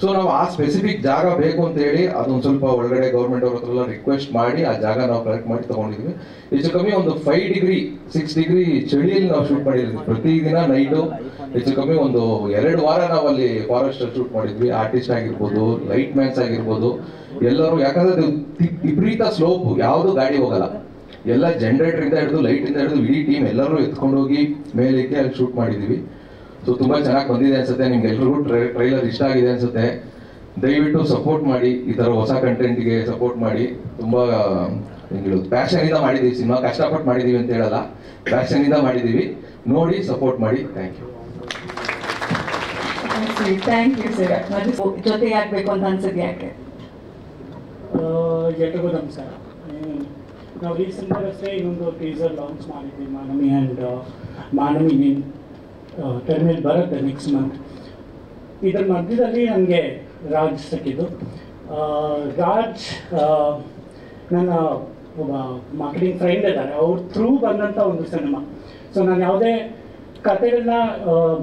ಸೊ ನಾವು ಆ ಸ್ಪೆಸಿಫಿಕ್ ಜಾಗ ಬೇಕು ಅಂತ ಹೇಳಿ ಅದೊಂದು ಸ್ವಲ್ಪ ಒಳಗಡೆ ಗೌರ್ಮೆಂಟ್ ಅವ್ರ ಹತ್ರ ಎಲ್ಲ ರಿಕ್ವೆಸ್ಟ್ ಮಾಡಿ ಆ ಜಾಗ ನಾವು ಕಲೆಕ್ಟ್ ಮಾಡಿ ತಗೊಂಡಿದ್ವಿ. ಹೆಚ್ಚು ಕಮ್ಮಿ ಒಂದು 5 ಡಿಗ್ರಿ 6 ಡಿಗ್ರಿ ಚಳಿಯಲ್ಲಿ ನಾವು ಶೂಟ್ ಮಾಡಿದ್ವಿ. ಪ್ರತಿದಿನ ನೈಟು ಹೆಚ್ಚು ಕಮ್ಮಿ ಒಂದು 2 ವಾರ ನಾವು ಅಲ್ಲಿ ಫಾರೆಸ್ಟ್ ಶೂಟ್ ಮಾಡಿದ್ವಿ. ಆರ್ಟಿಸ್ಟ್ ಆಗಿರ್ಬೋದು, ಲೈಟ್ ಮ್ಯಾನ್ಸ್ ಆಗಿರ್ಬೋದು, ಎಲ್ಲರೂ. ಯಾಕಂದ್ರೆ ವಿಪರೀತ ಸ್ಲೋಪ್, ಯಾವುದು ಗಾಡಿ ಹೋಗಲ್ಲ. ಎಲ್ಲ ಜನರೇಟರ್ ಇಂದ ಹಿಡಿದು ಲೈಟ್ ಇಂದ ಹಿಡಿದು ಇಡೀ ಟೀಮ್ ಎಲ್ಲರೂ ಎತ್ಕೊಂಡೋಗಿ ಮೇಲಕ್ಕೆ ಅಲ್ಲಿ ಶೂಟ್ ಮಾಡಿದ್ವಿ. ಸೊ ತುಂಬಾ ಚೆನ್ನಾಗಿ ಬಂದಿದೆ ಅನ್ಸುತ್ತೆ. ನಿಮ್ಗೆ ಎಲ್ರಿಗೂ ಟ್ರೈಲರ್ ಇಷ್ಟ ಆಗಿದೆ ಅನ್ಸುತ್ತೆ. ದಯವಿಟ್ಟು ಸಪೋರ್ಟ್ ಮಾಡಿ, ಈ ತರ ಹೊಸ ಕಂಟೆಂಟ್ಗೆ ಸಪೋರ್ಟ್ ಮಾಡಿ. ತುಂಬಾ ಪ್ಯಾಷನ್ ಇಂದ ಮಾಡಿದೀವಿ ಸಿನಿಮಾ, ಕಷ್ಟಪಟ್ಟು ಮಾಡಿದೀವಿ ಅಂತ ಹೇಳಲ್ಲ, ಪ್ಯಾಷನ್ ಇಂದ ಮಾಡಿದೀವಿ. ನೋಡಿ, ಸಪೋರ್ಟ್ ಮಾಡಿ. Thank you. Thank you sir. ಜೊತೆಗೆ ಆಗ್ಬೇಕು ಅಂತ ಅನ್ಸದ್ ಯಾಕೆ? ಎಲ್ರಿಗೂ ನಮಸ್ಕಾರ. ನಾವು ರೀಸೆಂಟಾಗಿ ಅಷ್ಟೇ ಇನ್ನೊಂದು ಟೀಸರ್ ಲಾಂಚ್ ಮಾಡಿದ್ವಿ, Manavi and Manavi name terminal ಬರುತ್ತೆ ನೆಕ್ಸ್ಟ್ ಮಂತ್. ಇದರ ಮಧ್ಯದಲ್ಲಿ ನನಗೆ ರಾಜ್ ಸಿಕ್ಕಿದ್ದು. ರಾಜ್ ನನ್ನ ಒಬ್ಬ ಮಾರ್ಕೆಟಿಂಗ್ ಫ್ರೆಂಡ್ ಇದ್ದಾರೆ, ಅವ್ರ ಥ್ರೂ ಬಂದಂಥ ಒಂದು ಸಿನಿಮಾ. ಸೊ ನಾನು ಯಾವುದೇ ಕತೆಗಳನ್ನ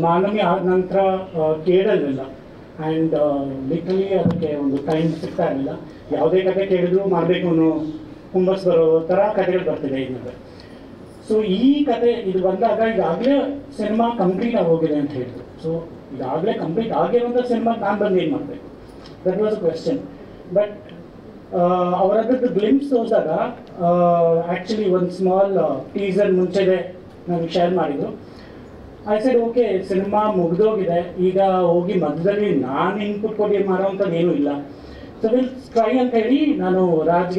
ಮಾನವಿ ಆದ ನಂತರ ಕೇಳಲಿಲ್ಲ. ಆ್ಯಂಡ್ ಲಿಟ್ರಲಿ ಅದಕ್ಕೆ ಒಂದು ಟೈಮ್ ಸಿಗ್ತಾ ಇರಲಿಲ್ಲ. ಯಾವುದೇ ಕತೆ ಕೇಳಿದ್ರು ಮಾಡಬೇಕು ಅನ್ನೋ ಹುಮ್ಮಸ್ ಬರೋ ಥರ ಕತೆಗಳು ಬರ್ತಿದೆ ಇನ್ನೊಂದು. ಸೊ ಈ ಕತೆ ಇದು ಬಂದಾಗ ಈಗಾಗಲೇ ಸಿನಿಮಾ ಕಂಪ್ಲೀಟ್ ಆಗೋಗಿದೆ ಅಂತ ಹೇಳಿದ್ರು. ಸೊ ಈಗಾಗಲೇ ಕಂಪ್ಲೀಟ್ ಆಗಿರುವಂಥ ಸಿನಿಮಾ ನಾನು ಬಂದು ಏನು ಮಾಡಬೇಕು, that was a question. But ಅವರದ್ದು ಗ್ಲಿಮ್ಸ್ ತೋರಿಸಿದಾಗ ಆ್ಯಕ್ಚುಲಿ ಒಂದು ಸ್ಮಾಲ್ ಟೀಸರ್ ಮುಂಚೆದೆ ನನಗೆ ಶೇರ್ ಮಾಡಿದ್ರು. ಐ ಸೆಡ್ ಓಕೆ, ಸಿನಿಮಾ ಮುಗಿದೋಗಿದೆ, ಈಗ ಹೋಗಿ ಮಧ್ಯದಲ್ಲಿ ನಾನು ಇನ್ಪುಟ್ ಕೊಡಿ ಮಾಡೋವಂಥದ್ದು ಏನೂ ಇಲ್ಲ. ಸೊ ವಿಲ್ ಟ್ರೈ ಅಂತ ಹೇಳಿ ನಾನು ರಾಜ್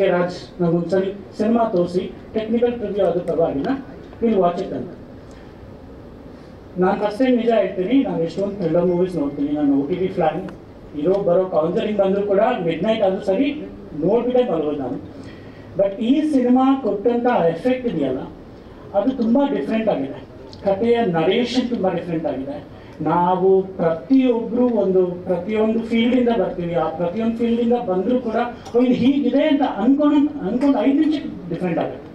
ನನಗೊಂದ್ಸರಿ ಸಿನಿಮಾ ತೋರಿಸಿ ಟೆಕ್ನಿಕಲ್ ಪ್ರಿವ್ಯೂ ಅದು ಪರವಾಗಿಲ್ಲ, ವಿಲ್ ವಾಚ್ ಇಟ್ ಅಂತ. ನಾನು ಫಸ್ಟ್ ಟೈಮ್ ನಿಜ ಹೇಳ್ತೀನಿ, ನಾನು ಎಷ್ಟೊಂದು ಥ್ರಿಲ್ಲರ್ ಮೂವೀಸ್ ನೋಡ್ತೀನಿ. ನಾನು OTT ಫ್ಲಾನ್ ಬರೋ ಕಾನ್ಸರಿಂಗ್ ಬಂದರೂ ಕೂಡ ಮಿಡ್ ನೈಟ್ ಆದರೂ ಸರಿ ನೋಡ್ಬಿಟ್ಟೆ ಬರೋದು ನಾನು. ಬಟ್ ಈ ಸಿನಿಮಾ ಕೊಟ್ಟಂಥ ಎಫೆಕ್ಟ್ ಇದೆಯಲ್ಲ, ಅದು ತುಂಬ ಡಿಫ್ರೆಂಟ್ ಆಗಿದೆ. ಕಥೆಯ ನರೇಷನ್ ತುಂಬ ಡಿಫ್ರೆಂಟ್ ಆಗಿದೆ. ನಾವು ಪ್ರತಿಯೊಂದು ಫೀಲ್ಡಿಂದ ಬರ್ತೀವಿ. ಆ ಪ್ರತಿಯೊಂದು ಫೀಲ್ಡಿಂದ ಬಂದರೂ ಕೂಡ ಇದು ಹೀಗಿದೆ ಅಂತ ಅನ್ಕೊಂಡು 5 ನಿಮಿಷ ಡಿಫ್ರೆಂಟ್ ಆಗುತ್ತೆ.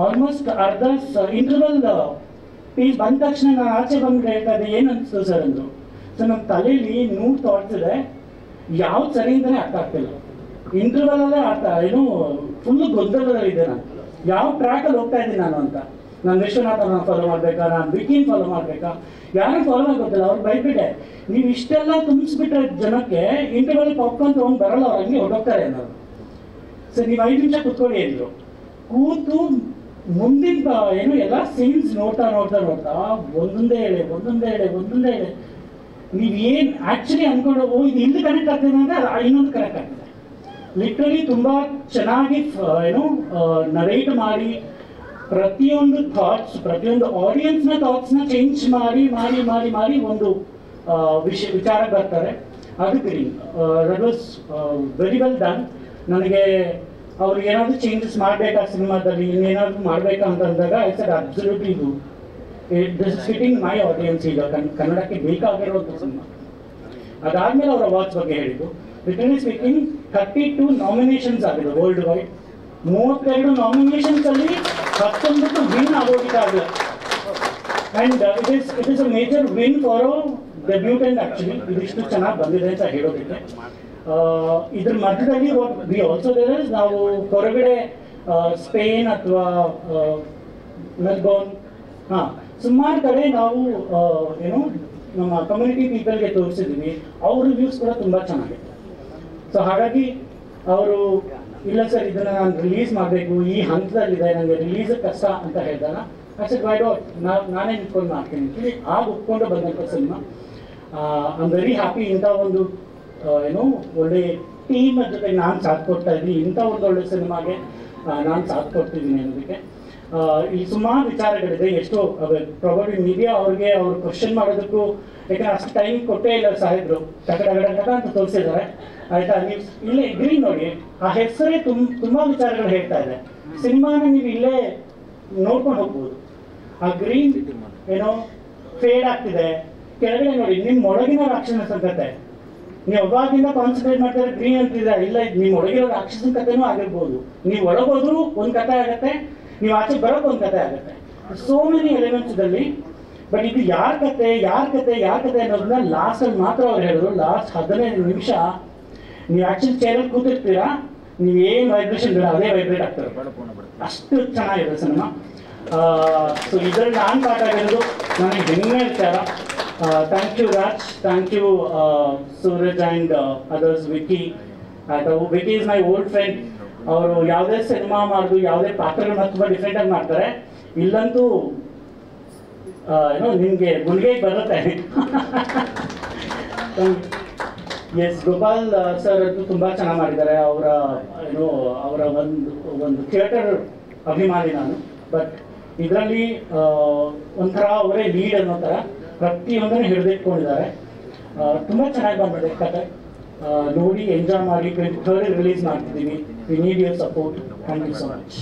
ಆಲ್ಮೋಸ್ಟ್ ಅರ್ಧ ಇಂಟರ್ವಲ್ ಪೀಸ್ ಬಂದ ತಕ್ಷಣ ನಾನು ಆಚೆ ಬಂದು ಹೇಳ್ತಾ ಇದ್ದೆ, ಏನು ಅನಿಸ್ತು ಸರ್ ಅಂದರು. ಸೊ ನಮ್ಮ ತಲೆಯಲ್ಲಿ 100 ಥಾಟ್ಸ್ ಇದೆ. ಯಾವ್ದು ಸರಿ ಅಂತಲೇ ಅರ್ಥ ಆಗ್ತಿಲ್ಲ. ಇಂಟರ್ವಲಲ್ಲೇ ಏನು ಫುಲ್ಲು ಗೊಂದಲದಲ್ಲಿದ್ದೆ ನಾನು, ಯಾವ ಟ್ರ್ಯಾಕಲ್ಲಿ ಹೋಗ್ತಾ ಇದ್ದೀನಿ ನಾನು ಅಂತ. ನಾನು ವಿಶ್ವನಾಥನ ಫಾಲೋ ಮಾಡಬೇಕಾ, ನಾನು ವಿಕಿನ್ ಫಾಲೋ ಮಾಡಬೇಕಾ, ಯಾರು ಫಾಲೋ ಆಗೋದಿಲ್ಲ. ಅವ್ರು ಬೈಬಿಟ್ಟೆ, ನೀವು ಇಷ್ಟೆಲ್ಲ ತುಂಬಿಸ್ಬಿಟ್ರೆ ಜನಕ್ಕೆ ಇಂಟರ್ವಲ್ ಪಾಪ್ಕಾರ್ನ್ ತೊಗೊಂಡು ಬರಲ್ಲ, ಅವ್ರು ಹಂಗೆ ಹೊರಟೋಗ್ತಾರೆ ಅನ್ನೋರು. ಸರ್ ನೀವು 5 ನಿಮಿಷ ಕುತ್ಕೊಳ್ಳಿ ಅಂದರು. ಕೂತು ಮುಂದಿನ ಏನು ಎಲ್ಲ ಸೀನ್ಸ್ ನೋಡ್ತಾ ಒಂದೊಂದೇ ಹೇಳೆ ನೀವೇನು ಆ್ಯಕ್ಚುಲಿ ಅಂದ್ಕೊಂಡು ಇದು ಇಲ್ಲಿ ಕನೆಕ್ಟ್ ಆಗ್ತದೆ ಅಂದರೆ ಇನ್ನೊಂದು ಕನೆಕ್ಟ್ ಆಗ್ತದೆ. ಲಿಟ್ರಲಿ ತುಂಬ ಚೆನ್ನಾಗಿ ನರೇಟ್ ಮಾಡಿ ಪ್ರತಿಯೊಂದು ಥಾಟ್ಸ್, ಪ್ರತಿಯೊಂದು ಆಡಿಯನ್ಸ್ನ ಥಾಟ್ಸ್ನ ಚೇಂಜ್ ಮಾಡಿ ಒಂದು ವಿಚಾರ ಬರ್ತಾರೆ. ಅದು green, that was very well done. ನನಗೆ ಅವ್ರು ಏನಾದರೂ ಚೇಂಜಸ್ ಮಾಡಬೇಕಾ ಸಿನಿಮಾದಲ್ಲಿ, ಇನ್ನೇನಾದರೂ ಮಾಡಬೇಕಾ ಅಂತ ಅಂದಾಗ ಐ ಸೆಡ್ ಅಬ್ಸಲ್ಯೂಟ್ಲಿ ಇದು this is fitting my audience. ಈಗ ಕನ್ನಡಕ್ಕೆ ಬೇಕಾಗಿರೋದು ಸಿನಿಮಾ. ಅದಾದ್ಮೇಲೆ ಅವ್ರ ಅವಾರ್ಡ್ಸ್ ಬಗ್ಗೆ ಹೇಳಿದ್ದು. ಲಿಟರಲಿ ಸ್ಪೀಕಿಂಗ್ 32 ನಾಮಿನೇಷನ್ಸ್ ಆಗಿದೆ ವರ್ಲ್ಡ್ ವೈಡ್. 32 ನಾಮಿನೇಷನ್ಸ್ ಅಲ್ಲಿ 19 ವಿನ್ ಆಗೋದಕ್ಕಾಗಲ್ಲ. And it is a major win for debutant actually. ಇದಿಷ್ಟು ಚೆನ್ನಾಗಿ ಬಂದಿದೆ ಅಂತ ಹೇಳೋದಕ್ಕೆ. ಇದ್ರ ಮಧ್ಯದಲ್ಲಿ ವಿ ಆಲ್ಸೋ ದೇರ್ ಇಸ್, ನಾವು ಹೊರಗಡೆ ಸ್ಪೇನ್ ಅಥವಾ ಮೆಲ್ಬೋರ್ನ್ ಸುಮಾರು ಕಡೆ ನಾವು ಏನು ನಮ್ಮ ಕಮ್ಯುನಿಟಿ ಪೀಪಲ್ಗೆ ತೋರಿಸಿದ್ವಿ. ಅವ್ರ ರಿವ್ಯೂಸ್ ಕೂಡ ತುಂಬ ಚೆನ್ನಾಗಿದೆ. ಸೊ ಹಾಗಾಗಿ ಅವರು ಇಲ್ಲ ಸರ್ ಇದನ್ನು ನಾನು ರಿಲೀಸ್ ಮಾಡಬೇಕು, ಈ ಹಂತದಲ್ಲಿದೆ, ನನಗೆ ರಿಲೀಸ್ ಕಷ್ಟ ಅಂತ ಹೇಳಿದಾಗ ಅಷ್ಟೇ ವೈಡೋ ನಾನೇ ನಿಂತ್ಕೊಂಡು ಮಾಡ್ತೀನಿ ಅಂತೇಳಿ ಆಗ ಒಪ್ಕೊಂಡು ಬಂದಂಥ cinema. I am very happy. ಇಂಥ ಒಂದು ಏನು ಒಳ್ಳೆ ಟೀಮ್ ಜೊತೆಗೆ ನಾನು ಸಾಥ್ ಕೊಡ್ತಾ ಇದ್ದೀನಿ. ಇಂಥ ಒಂದು ಒಳ್ಳೆ ಸಿನಿಮಾಗೆ ನಾನು ಸಾಥ್ ಕೊಡ್ತಿದ್ದೀನಿ ಅನ್ನೋದಕ್ಕೆ. ಈ ಸುಮಾರು ವಿಚಾರಗಳಿದೆ. ಎಷ್ಟೋ ಪ್ರಾಬಬ್ಲಿ ಮೀಡಿಯಾ ಅವ್ರಿಗೆ ಅವ್ರು ಕ್ವಶನ್ ಮಾಡೋದಕ್ಕೂ, ಯಾಕಂದ್ರೆ ಅಷ್ಟು ಟೈಮ್ ಕೊಟ್ಟೇ ಇಲ್ಲ ಸಾಹೇಬ್ರು. ಟಕ ಅಂತ ತೋರಿಸಿದ್ದಾರೆ ಆಯ್ತಾ. ನೀವು ಇಲ್ಲೇ ಗ್ರೀನ್ ನೋಡಿ, ಆ ಹೆಸರೇ ತುಂಬ ವಿಚಾರಗಳು ಹೇಳ್ತಾ ಇದೆ. ಸಿನಿಮಾನ ನೀವು ಇಲ್ಲೇ ನೋಡ್ಕೊಂಡು ಹೋಗ್ಬೋದು. ಆ ಗ್ರೀನ್ ಏನೋ ಫೇಡ್ ಆಗ್ತಿದೆ. ಕೆಳಗಡೆ ನೋಡಿ ನಿಮ್ಮ ಒಳಗಿನ ರಾಕ್ಷಸನ ಸಂಕತೆ. ನೀವು ಅವಾಗಿಂದ ಕಾನ್ಸಂಟ್ರೇಟ್ ಮಾಡ್ತಾರೆ ಗ್ರೀನ್ ಅಂತಿದೆ. ಇಲ್ಲ, ನಿಮ್ಮ ಒಳಗಿರೋ ರಾಕ್ಷಸನ ಕಥೆನೂ ಆಗಿರ್ಬೋದು. ನೀವು ಒಳಗೋದ್ರೂ ಒಂದು ಕಥೆ ಆಗುತ್ತೆ, ನೀವು ಆಚೆ ಬರೋಕೆ ಒಂದು ಕಥೆ ಆಗುತ್ತೆ. ಸೋ ಮೆನಿ ಎಲಿಮೆಂಟ್ಸ್ ಇದರಲ್ಲಿ. ಬಟ್ ಇದು ಯಾರ ಕತೆ ಅನ್ನೋದನ್ನ ಲಾಸ್ಟಲ್ಲಿ ಮಾತ್ರ ಅವ್ರು ಹೇಳಿದ್ರು. ಲಾಸ್ಟ್ 15 ನಿಮಿಷ ನೀವು ಆ್ಯಕ್ಚುಲಿ ಚೇರಲ್ಲಿ ಕೂತಿರ್ತೀರಾ, ನೀವೇನು ವೈಬ್ರೇಷನ್ ಬೇಡ ಅದೇ ವೈಬ್ರೇಟ್ ಆಗ್ತಾರೆ. ಅಷ್ಟು ಚೆನ್ನಾಗಿದೆ ಸಿನಿಮಾ. ಸೊ ಇದರಲ್ಲಿ ನಾನು ಪಾಠ ಆಗಿರೋದು ನನಗೆ ಹೆಮ್ಮೆ ವಿಚಾರ. Thank you Raj, thank you Suraj and others. Vicky is my old friend. ಅವರು ಯಾವುದೇ ಸಿನಿಮಾ ಮಾಡೋದು, ಯಾವುದೇ ಪಾತ್ರಗಳನ್ನ ತುಂಬ ಡಿಫ್ರೆಂಟಾಗಿ ಮಾಡ್ತಾರೆ. ಇಲ್ಲಂತೂ ಏನೋ ನಿಮಗೆ ಗುಳಿಗೆ ಬರುತ್ತೆ. ಎಸ್, ಗೋಪಾಲ್ ಸರ್ ಅಂತೂ ತುಂಬ ಚೆನ್ನಾಗಿ ಮಾಡಿದ್ದಾರೆ. ಅವರ ಒಂದು ಥಿಯೇಟರ್ ಅಭಿಮಾನಿ ನಾನು. ಬಟ್ ಇದರಲ್ಲಿ ಒಂಥರ ಅವರೇ ಲೀಡ್ ಅನ್ನೋ ಥರ ಪ್ರತಿಯೊಂದನ್ನು ಹಿಡಿದಿಟ್ಕೊಂಡಿದ್ದಾರೆ. ತುಂಬ ಚೆನ್ನಾಗಿ ಬಂದಿದೆ ಕತೆ. ನೋಡಿ ಎಂಜಾಯ್ ಮಾಡಿ. 23rd ರಿಲೀಸ್ ಮಾಡ್ತಿದ್ದೀವಿ. We need your support. Thank you so much.